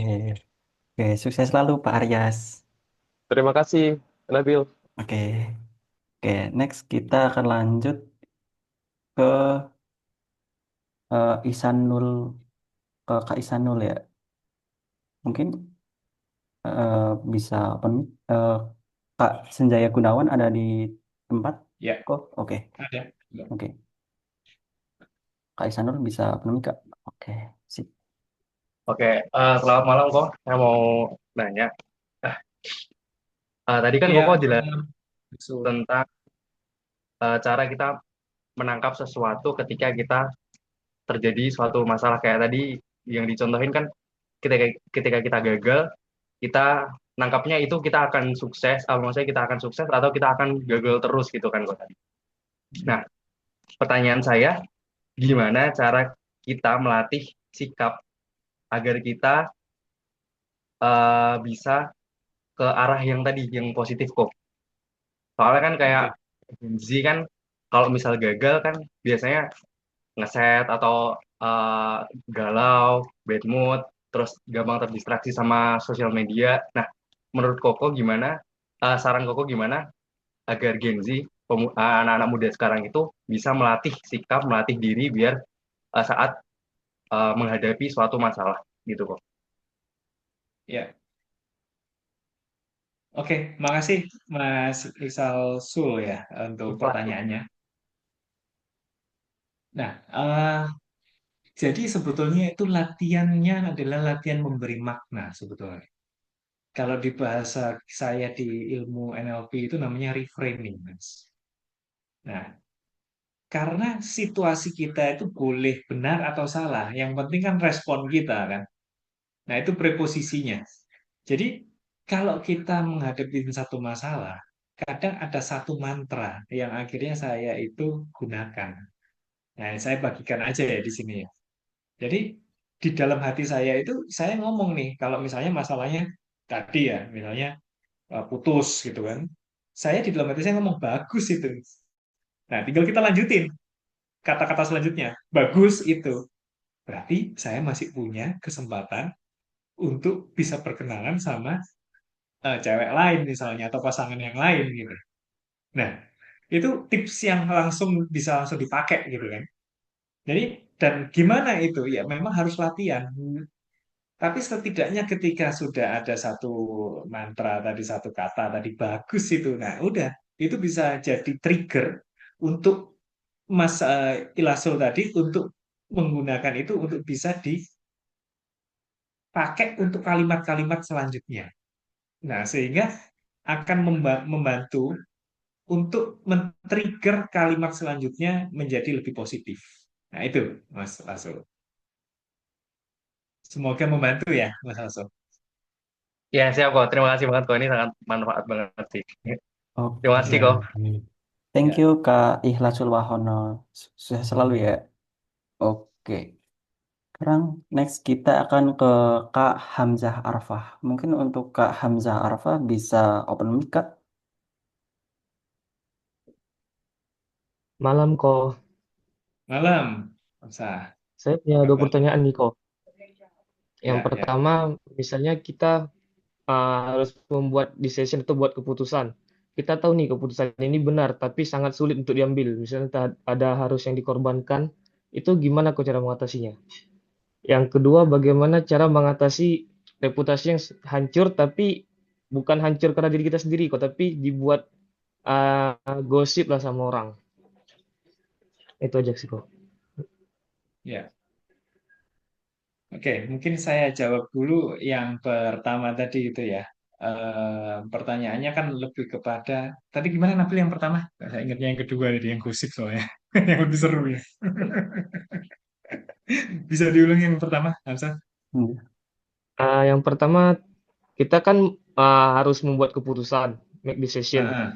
oke, sukses selalu Pak Aryas. Terima kasih, Nabil. Oke, oke, next kita akan lanjut ke Isanul, ke Kak Isanul ya. Mungkin eh, bisa open mic. Kak Senjaya Gunawan ada di tempat Ya, kok? Oke, ada. oke. Kak Isanul bisa open mic, Kak? Oke, sip. Oke, selamat malam kok. Saya mau nanya. Eh, tadi kan Koko Ya, jelas betul. tentang cara kita menangkap sesuatu ketika kita terjadi suatu masalah kayak tadi yang dicontohin kan ketika ketika kita gagal, kita nangkapnya itu kita akan sukses, maksudnya kita akan sukses atau kita akan gagal terus gitu kan kok tadi. Nah, pertanyaan saya, gimana cara kita melatih sikap agar kita bisa ke arah yang tadi, yang positif kok? Soalnya kan kayak Oke. Gen Z kan kalau misal gagal kan biasanya ngeset atau eh, galau, bad mood, terus gampang terdistraksi sama sosial media. Nah, menurut Koko gimana? Saran Koko gimana agar Gen Z, anak-anak muda sekarang itu bisa melatih sikap, melatih diri biar saat menghadapi suatu masalah gitu kok. Ya, oke. Makasih Mas Rizal Sul ya untuk pertanyaannya. Nah, jadi sebetulnya itu latihannya adalah latihan memberi makna sebetulnya. Kalau di bahasa saya di ilmu NLP itu namanya reframing, Mas. Nah, karena situasi kita itu boleh benar atau salah, yang penting kan respon kita kan. Nah, itu preposisinya. Jadi, kalau kita menghadapi satu masalah, kadang ada satu mantra yang akhirnya saya itu gunakan. Nah, saya bagikan aja ya di sini ya. Jadi, di dalam hati saya itu, saya ngomong nih, kalau misalnya masalahnya tadi ya, misalnya putus gitu kan. Saya di dalam hati saya ngomong, bagus itu. Nah, tinggal kita lanjutin kata-kata selanjutnya. Bagus itu. Berarti saya masih punya kesempatan untuk bisa berkenalan sama cewek lain misalnya atau pasangan yang lain gitu. Nah, itu tips yang langsung bisa langsung dipakai gitu kan. Jadi dan gimana itu? Ya memang harus latihan. Tapi setidaknya ketika sudah ada satu mantra tadi satu kata tadi bagus itu. Nah, udah itu bisa jadi trigger untuk Mas Ilasul tadi untuk menggunakan itu untuk bisa dipakai untuk kalimat-kalimat selanjutnya. Nah, sehingga akan membantu untuk men-trigger kalimat selanjutnya menjadi lebih positif. Nah, itu Mas Lasso. Semoga membantu ya, Mas Lasso. Ya, siap kok. Terima kasih banget kok. Ini sangat manfaat banget sih. Terima Oke, kasih Ya, kok. thank ya. you Kak Ikhlasul Wahono. Sukses selalu ya. Oke. Sekarang next kita akan ke Kak Hamzah Arfah. Mungkin untuk Kak Hamzah Arfah bisa open mic, Kak. Malam kok. Malam, Hamzah. Saya punya dua Kabar? pertanyaan nih kok. Yang Ya, ya. pertama, misalnya kita harus membuat decision atau buat keputusan. Kita tahu nih keputusan ini benar, tapi sangat sulit untuk diambil. Misalnya ada harus yang dikorbankan, itu gimana kok cara mengatasinya? Yang kedua, bagaimana cara mengatasi reputasi yang hancur, tapi bukan hancur karena diri kita sendiri kok, tapi dibuat gosip lah sama orang. Itu aja sih kok. Ya. Oke, mungkin saya jawab dulu yang pertama tadi itu ya. Pertanyaannya kan lebih kepada tadi gimana Nabil yang pertama? Saya ingatnya yang kedua tadi yang gosip soalnya yang lebih seru ya. Bisa diulang yang pertama, Hamzah? Hmm. Yang pertama, kita kan harus membuat keputusan, make decision. Ah,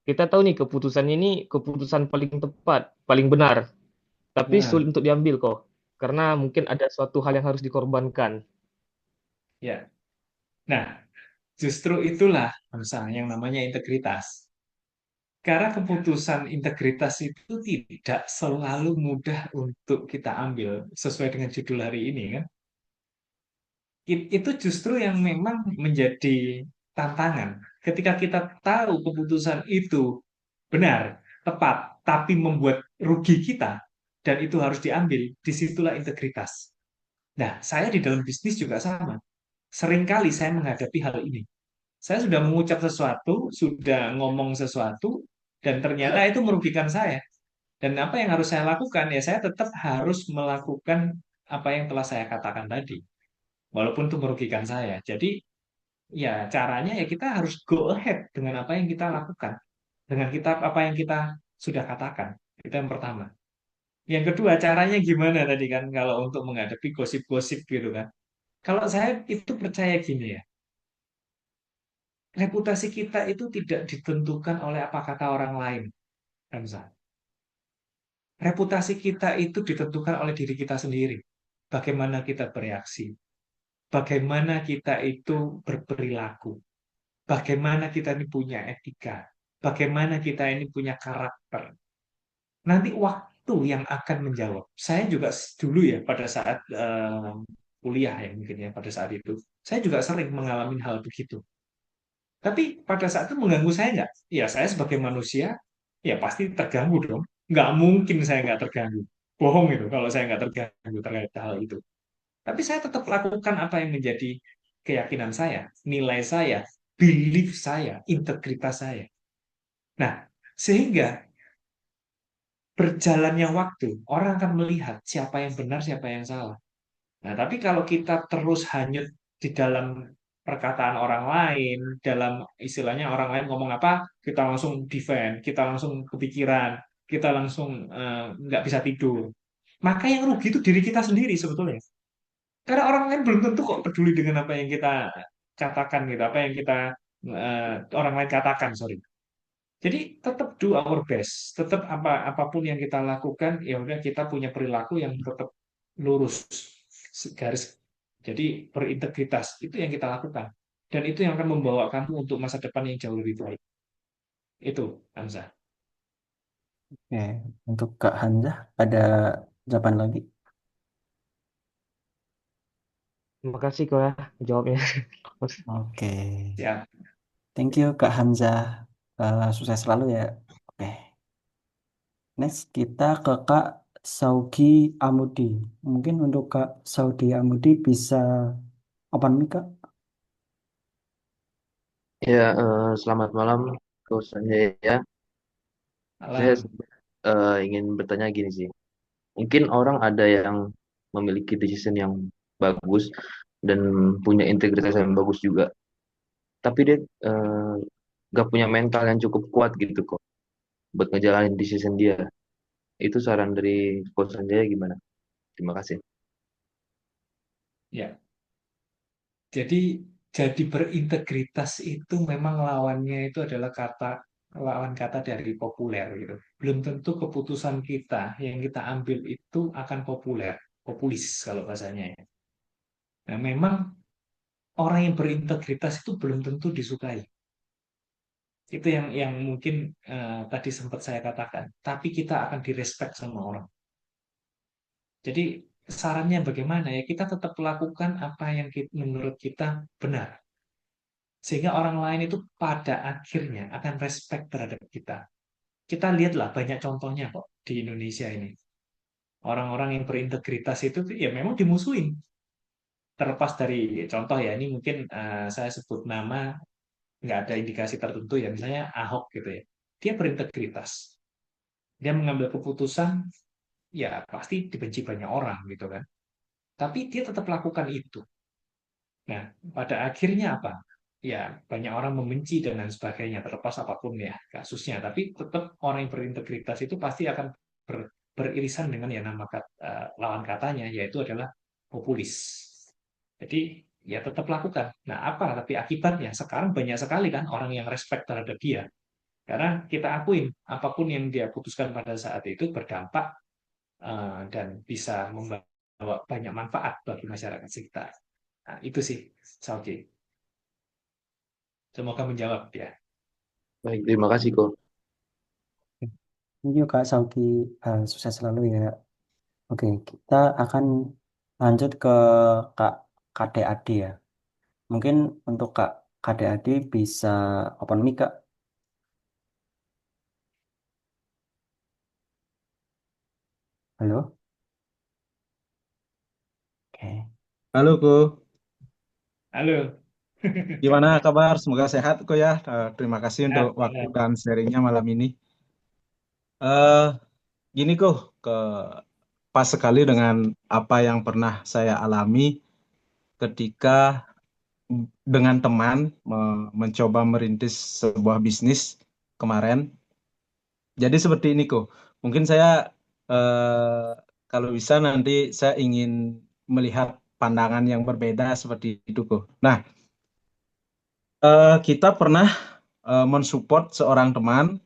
Kita tahu nih keputusan ini keputusan paling tepat, paling benar, tapi ah, sulit untuk diambil kok. Karena mungkin ada suatu hal yang harus dikorbankan. ya. Nah, justru itulah Hamzah yang namanya integritas. Karena keputusan integritas itu tidak selalu mudah untuk kita ambil sesuai dengan judul hari ini kan. Itu justru yang memang menjadi tantangan. Ketika kita tahu keputusan itu benar, tepat, tapi membuat rugi kita, dan itu harus diambil, disitulah integritas. Nah, saya di dalam bisnis juga sama. Seringkali saya menghadapi hal ini. Saya sudah mengucap sesuatu, sudah ngomong sesuatu, dan ternyata itu merugikan saya. Dan apa yang harus saya lakukan? Ya, saya tetap harus melakukan apa yang telah saya katakan tadi walaupun itu merugikan saya. Jadi ya caranya ya kita harus go ahead dengan apa yang kita lakukan, dengan kita apa yang kita sudah katakan. Itu yang pertama. Yang kedua, caranya gimana tadi kan kalau untuk menghadapi gosip-gosip gitu kan. Kalau saya itu percaya gini ya, reputasi kita itu tidak ditentukan oleh apa kata orang lain, Hamzah. Reputasi kita itu ditentukan oleh diri kita sendiri. Bagaimana kita bereaksi, bagaimana kita itu berperilaku, bagaimana kita ini punya etika, bagaimana kita ini punya karakter. Nanti waktu yang akan menjawab. Saya juga dulu ya pada saat kuliah ya mungkin ya pada saat itu, saya juga sering mengalami hal begitu. Tapi pada saat itu mengganggu saya nggak? Ya saya sebagai manusia ya pasti terganggu dong. Nggak mungkin saya nggak terganggu. Bohong itu kalau saya nggak terganggu terkait hal itu. Tapi saya tetap lakukan apa yang menjadi keyakinan saya, nilai saya, belief saya, integritas saya. Nah, sehingga berjalannya waktu, orang akan melihat siapa yang benar, siapa yang salah. Nah, tapi kalau kita terus hanyut di dalam perkataan orang lain, dalam istilahnya orang lain ngomong apa, kita langsung defend, kita langsung kepikiran, kita langsung nggak bisa tidur. Maka yang rugi itu diri kita sendiri sebetulnya. Karena orang lain belum tentu kok peduli dengan apa yang kita katakan gitu, apa yang kita orang lain katakan, sorry. Jadi tetap do our best, tetap apapun yang kita lakukan, ya udah kita punya perilaku yang tetap lurus, garis. Jadi berintegritas itu yang kita lakukan, dan itu yang akan membawa kamu untuk masa depan yang jauh lebih baik. Itu, Hamzah. Oke, untuk Kak Hamzah ada jawaban lagi? Terima kasih kok ya jawabnya. Oke, Ya, thank you Kak Hamzah. Sukses selalu ya. Oke, next kita ke Kak Saugi Amudi. Mungkin untuk Kak Saudi Amudi bisa open mic, Kak? Ya, selamat malam, Coach Sanjay ya. Saya alam. ingin bertanya gini sih. Mungkin orang ada yang memiliki decision yang bagus dan punya integritas yang bagus juga. Tapi dia nggak punya mental yang cukup kuat gitu kok buat ngejalanin decision dia. Itu saran dari Coach Sanjay gimana? Terima kasih. Ya, jadi berintegritas itu memang lawannya itu adalah lawan kata dari populer gitu. Belum tentu keputusan kita yang kita ambil itu akan populer. populis kalau bahasanya ya. Nah, memang orang yang berintegritas itu belum tentu disukai. Itu yang mungkin tadi sempat saya katakan. Tapi kita akan direspek sama orang. Jadi sarannya bagaimana ya? Kita tetap lakukan apa yang menurut kita benar. Sehingga orang lain itu pada akhirnya akan respect terhadap kita. Kita lihatlah banyak contohnya kok di Indonesia ini. Orang-orang yang berintegritas itu ya memang dimusuhin. Terlepas dari contoh ya, ini mungkin saya sebut nama, nggak ada indikasi tertentu ya, misalnya Ahok gitu ya. Dia berintegritas. Dia mengambil keputusan, ya pasti dibenci banyak orang gitu kan. Tapi dia tetap lakukan itu. Nah, pada akhirnya apa? Ya, banyak orang membenci dan lain sebagainya, terlepas apapun ya kasusnya. Tapi tetap orang yang berintegritas itu pasti akan beririsan dengan yang nama lawan katanya, yaitu adalah populis. Jadi, ya tetap lakukan. Nah, apa? Tapi akibatnya, sekarang banyak sekali kan orang yang respect terhadap dia. Karena kita akuin, apapun yang dia putuskan pada saat itu berdampak dan bisa membawa banyak manfaat bagi masyarakat sekitar. Nah, itu sih, Sauki. Semoga menjawab ya. Baik, terima kasih kok. Thank you Kak Sauki. Sukses selalu ya. Oke, kita akan lanjut ke Kak KDAD ya. Mungkin untuk Kak KDAD bisa open mic Kak. Halo? Oke. Halo Ko, Halo. gimana kabar? Semoga sehat Ko ya. Terima kasih untuk waktu Sehat. dan sharingnya malam ini. eh Gini Ko, ke pas sekali dengan apa yang pernah saya alami ketika dengan teman mencoba merintis sebuah bisnis kemarin. Jadi seperti ini Ko, mungkin saya kalau bisa nanti saya ingin melihat pandangan yang berbeda seperti itu Ko. Nah, kita pernah mensupport seorang teman.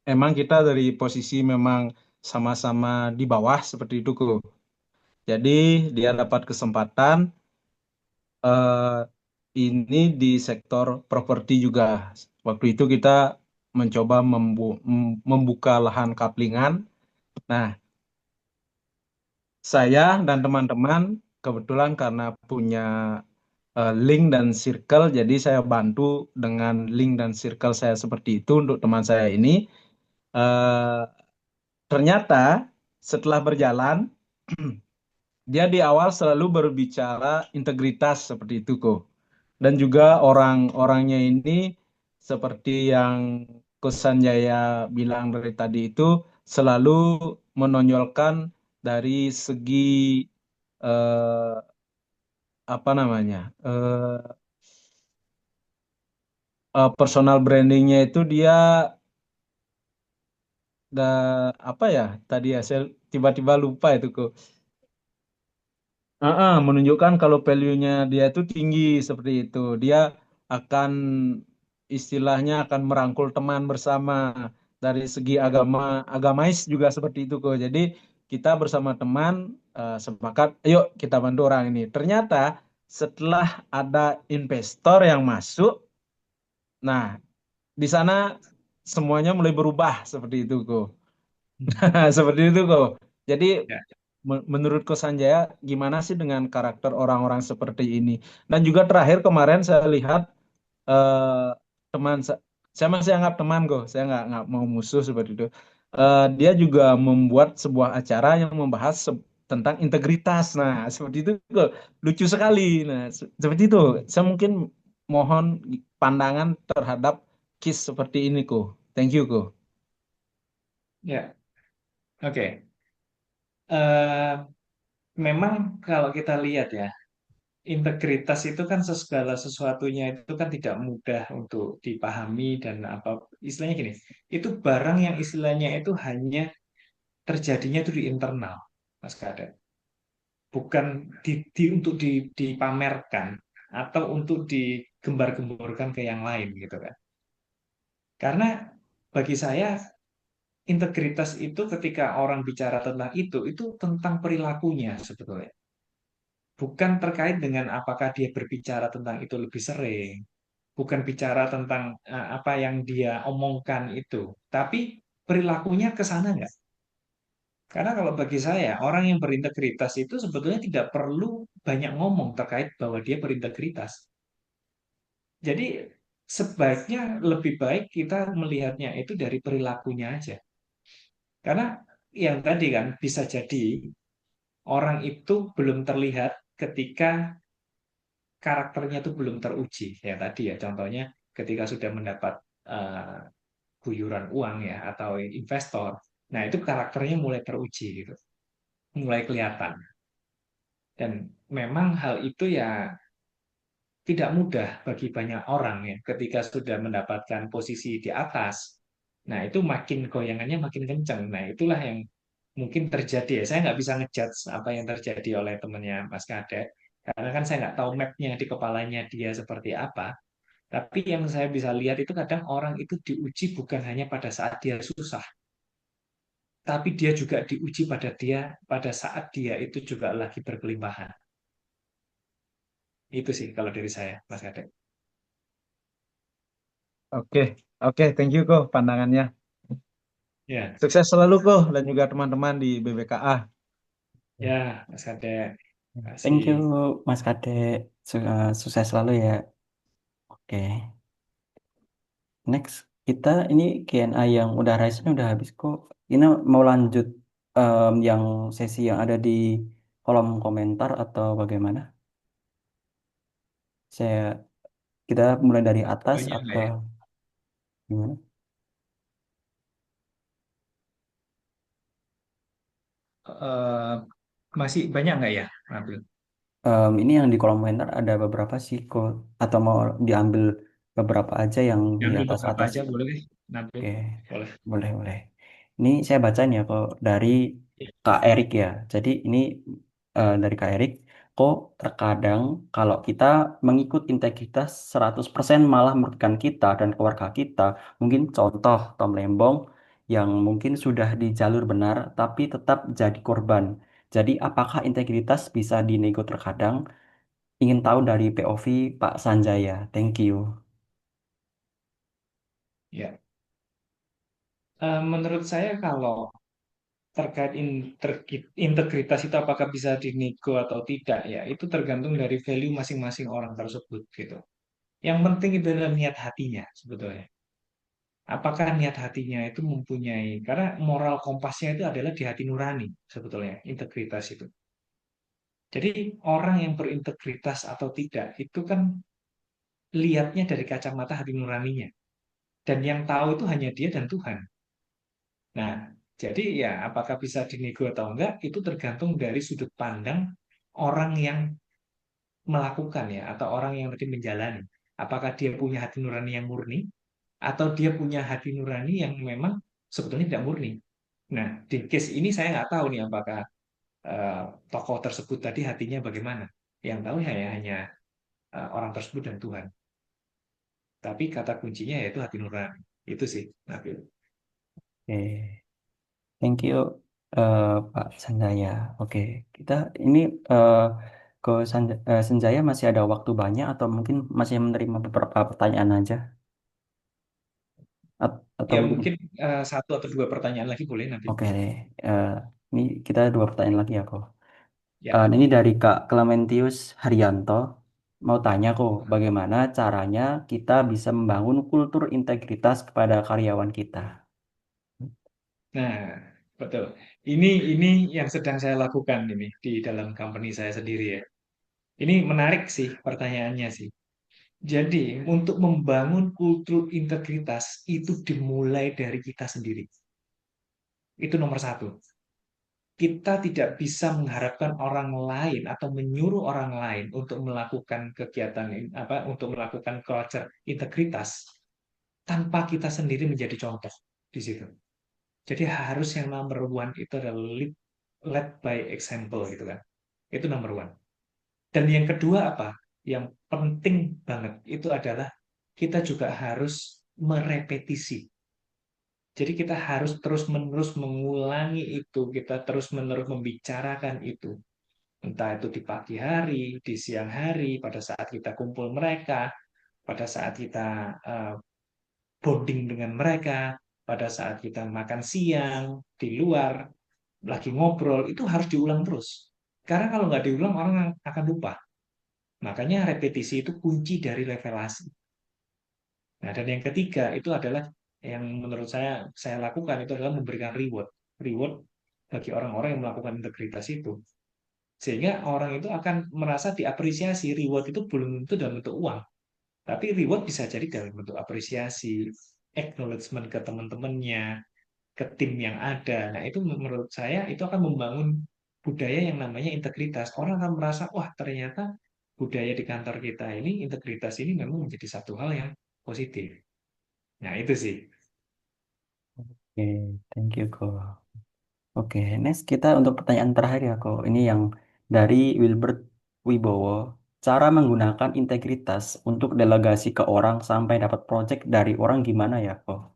Emang kita dari posisi memang sama-sama di bawah seperti itu kok. Jadi dia dapat kesempatan eh, ini di sektor properti juga. Waktu itu kita mencoba membuka lahan kaplingan. Nah, saya dan teman-teman kebetulan karena punya link dan circle, jadi saya bantu dengan link dan circle saya seperti itu untuk teman saya ini. Eh, Ternyata setelah berjalan, dia di awal selalu berbicara integritas seperti itu kok. Dan juga orang-orangnya ini seperti yang Coach Sanjaya bilang dari tadi itu selalu menonjolkan dari segi eh, apa namanya personal brandingnya itu dia da, apa ya tadi ya saya tiba-tiba lupa itu kok. Menunjukkan kalau value-nya dia itu tinggi seperti itu. Dia akan istilahnya akan merangkul teman bersama dari segi agamais juga seperti itu kok. Jadi kita bersama teman sepakat, ayo kita bantu orang ini. Ternyata setelah ada investor yang masuk, nah di sana semuanya mulai berubah seperti itu kok. Seperti itu kok. Jadi Ya. menurut Ko Sanjaya, gimana sih dengan karakter orang-orang seperti ini? Dan juga terakhir kemarin saya lihat eh, teman saya masih anggap teman kok, saya nggak mau musuh seperti itu. Dia juga membuat sebuah acara yang membahas tentang integritas. Nah, seperti itu kok lucu sekali. Nah, seperti itu. Saya mungkin mohon pandangan terhadap case seperti ini kok. Thank you kok. Ya, oke. Eh, Memang kalau kita lihat ya, integritas itu kan segala sesuatunya itu kan tidak mudah untuk dipahami dan apa istilahnya gini. Itu barang yang istilahnya itu hanya terjadinya itu di internal, Mas Kadet. Bukan untuk dipamerkan atau untuk digembar-gemborkan ke yang lain gitu kan. Karena bagi saya integritas itu ketika orang bicara tentang itu tentang perilakunya sebetulnya. Bukan terkait dengan apakah dia berbicara tentang itu lebih sering, bukan bicara tentang apa yang dia omongkan itu, tapi perilakunya ke sana nggak? Karena kalau bagi saya, orang yang berintegritas itu sebetulnya tidak perlu banyak ngomong terkait bahwa dia berintegritas. Jadi sebaiknya lebih baik kita melihatnya itu dari perilakunya aja. Karena yang tadi kan bisa jadi orang itu belum terlihat ketika karakternya itu belum teruji. Ya tadi ya contohnya ketika sudah mendapat eh, guyuran uang ya atau investor. Nah, itu karakternya mulai teruji gitu, mulai kelihatan. Dan memang hal itu ya tidak mudah bagi banyak orang ya ketika sudah mendapatkan posisi di atas. Nah, itu makin goyangannya makin kencang. Nah, itulah yang mungkin terjadi ya. Saya nggak bisa ngejudge apa yang terjadi oleh temannya Mas Kadek. Karena kan saya nggak tahu mapnya di kepalanya dia seperti apa. Tapi yang saya bisa lihat itu kadang orang itu diuji bukan hanya pada saat dia susah, tapi dia juga diuji pada saat dia itu juga lagi berkelimpahan. Itu sih kalau dari saya, Mas Kadek. Oke, oke, thank you kok pandangannya. Ya, Sukses selalu kok dan juga teman-teman di BBKA. ya, Mas Kadek. Terima Thank you, kasih. Mas Kade. Sukses selalu ya. Oke, next. Kita ini Q&A yang udah raise-nya udah habis kok. Ini mau lanjut yang sesi yang ada di kolom komentar atau bagaimana? Saya kita mulai dari atas Banyak nggak atau ya? gimana? Eh, masih banyak nggak ya, Nabil? Ini yang di kolom komentar ada beberapa sih kok. Atau mau diambil beberapa aja yang di Ambil beberapa atas-atas. aja boleh, Nabil. Oke, Boleh. boleh, boleh. Ini saya bacain ya kok dari Ya. Kak Erik ya. Jadi ini dari Kak Erik, kok terkadang kalau kita mengikut integritas 100% malah merugikan kita dan keluarga kita. Mungkin contoh Tom Lembong yang mungkin sudah di jalur benar tapi tetap jadi korban. Jadi apakah integritas bisa dinego terkadang? Ingin tahu dari POV Pak Sanjaya. Thank you. Ya. Menurut saya kalau terkait integritas itu apakah bisa dinego atau tidak ya itu tergantung dari value masing-masing orang tersebut gitu. Yang penting itu adalah niat hatinya sebetulnya. Apakah niat hatinya itu mempunyai karena moral kompasnya itu adalah di hati nurani sebetulnya integritas itu. Jadi orang yang berintegritas atau tidak itu kan lihatnya dari kacamata hati nuraninya dan yang tahu itu hanya dia dan Tuhan. Nah, jadi ya apakah bisa dinego atau enggak itu tergantung dari sudut pandang orang yang melakukan ya atau orang yang tadi menjalani. Apakah dia punya hati nurani yang murni atau dia punya hati nurani yang memang sebetulnya tidak murni. Nah, di case ini saya nggak tahu nih apakah eh, tokoh tersebut tadi hatinya bagaimana. Yang tahu hanya orang tersebut dan Tuhan. Tapi kata kuncinya yaitu hati nurani. Itu sih, Nabil. Oke. Thank you, Pak Sanjaya. Oke, kita ini eh, ke Sanjaya masih ada waktu banyak atau mungkin masih menerima beberapa pertanyaan aja? Atau Ya mungkin, mungkin satu atau dua pertanyaan lagi boleh, Nabil. oke deh. Eh, ini kita dua pertanyaan lagi ya kok. Ya. Ini dari Kak Clementius Haryanto. Mau tanya kok, bagaimana caranya kita bisa membangun kultur integritas kepada karyawan kita? Nah, betul. Ini yang sedang saya lakukan ini di dalam company saya sendiri ya. Ini menarik sih pertanyaannya sih. Jadi, untuk membangun kultur integritas itu dimulai dari kita sendiri. Itu nomor satu. Kita tidak bisa mengharapkan orang lain atau menyuruh orang lain untuk melakukan kegiatan apa untuk melakukan culture integritas tanpa kita sendiri menjadi contoh di situ. Jadi harus yang number one itu adalah lead by example gitu kan. Itu number one. Dan yang kedua apa? Yang penting banget itu adalah kita juga harus merepetisi. Jadi kita harus terus-menerus mengulangi itu, kita terus-menerus membicarakan itu. Entah itu di pagi hari, di siang hari, pada saat kita kumpul mereka, pada saat kita bonding dengan mereka, pada saat kita makan siang, di luar, lagi ngobrol, itu harus diulang terus. Karena kalau nggak diulang, orang akan lupa. Makanya repetisi itu kunci dari revelasi. Nah, dan yang ketiga itu adalah yang menurut saya lakukan itu adalah memberikan reward. Reward bagi orang-orang yang melakukan integritas itu. Sehingga orang itu akan merasa diapresiasi. Reward itu belum tentu dalam bentuk uang. Tapi reward bisa jadi dalam bentuk apresiasi, acknowledgement ke teman-temannya, ke tim yang ada. Nah, itu menurut saya itu akan membangun budaya yang namanya integritas. Orang akan merasa, wah ternyata budaya di kantor kita ini, integritas ini memang menjadi satu hal yang positif. Nah, itu sih. Oke, thank you, Ko. Oke, next kita untuk pertanyaan terakhir ya, Ko. Ini yang dari Wilbert Wibowo. Cara menggunakan integritas untuk delegasi ke orang sampai dapat project dari orang gimana ya, Ko?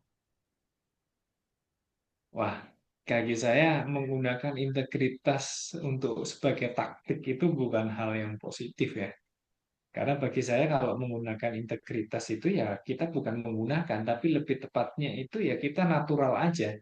Wah, bagi saya menggunakan integritas untuk sebagai taktik itu bukan hal yang positif ya. Karena bagi saya kalau menggunakan integritas itu ya kita bukan menggunakan, tapi lebih tepatnya itu ya kita natural aja.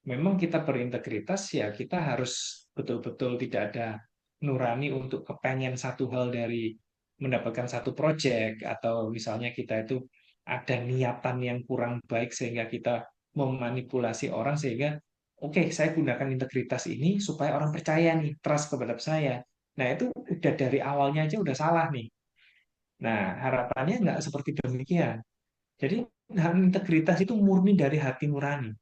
Memang kita berintegritas ya kita harus betul-betul tidak ada nurani untuk kepengen satu hal dari mendapatkan satu proyek atau misalnya kita itu ada niatan yang kurang baik sehingga kita memanipulasi orang sehingga oke saya gunakan integritas ini supaya orang percaya nih trust kepada saya. Nah itu udah dari awalnya aja udah salah nih. Nah harapannya nggak seperti demikian. Jadi integritas itu murni dari hati nurani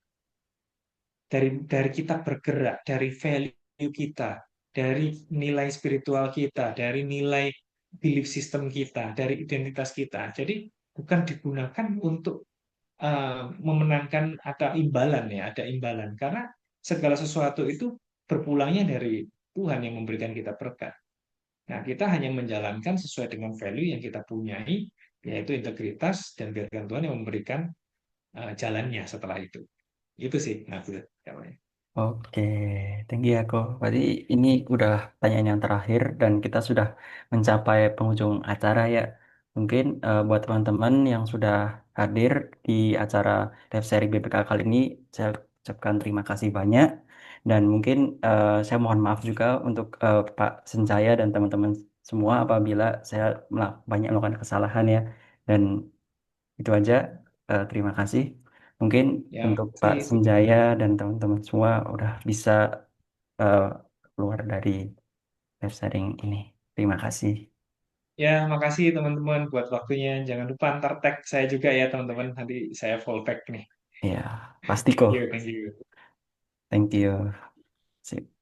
dari kita bergerak, dari value kita, dari nilai spiritual kita, dari nilai belief system kita, dari identitas kita. Jadi bukan digunakan untuk memenangkan ada imbalan ya, ada imbalan karena segala sesuatu itu berpulangnya dari Tuhan yang memberikan kita berkat. Nah, kita hanya menjalankan sesuai dengan value yang kita punyai, yaitu integritas dan biarkan Tuhan yang memberikan jalannya setelah itu. Itu sih, Nabil. Oke, thank you ya, Ko. Berarti ini udah pertanyaan yang terakhir dan kita sudah mencapai penghujung acara ya. Mungkin buat teman-teman yang sudah hadir di acara live sharing BPK kali ini, saya ucapkan terima kasih banyak. Dan mungkin saya mohon maaf juga untuk Pak Senjaya dan teman-teman semua apabila saya banyak melakukan kesalahan ya. Dan itu aja, terima kasih. Mungkin Ya, untuk Pak sih. Senjaya dan teman-teman semua udah bisa eh, keluar dari live sharing ini. Terima kasih. Ya, makasih teman-teman buat waktunya. Jangan lupa ntar tag saya juga ya teman-teman. Nanti saya fallback nih. Ya, pasti kok. Thank you, thank you. Thank you. Sip.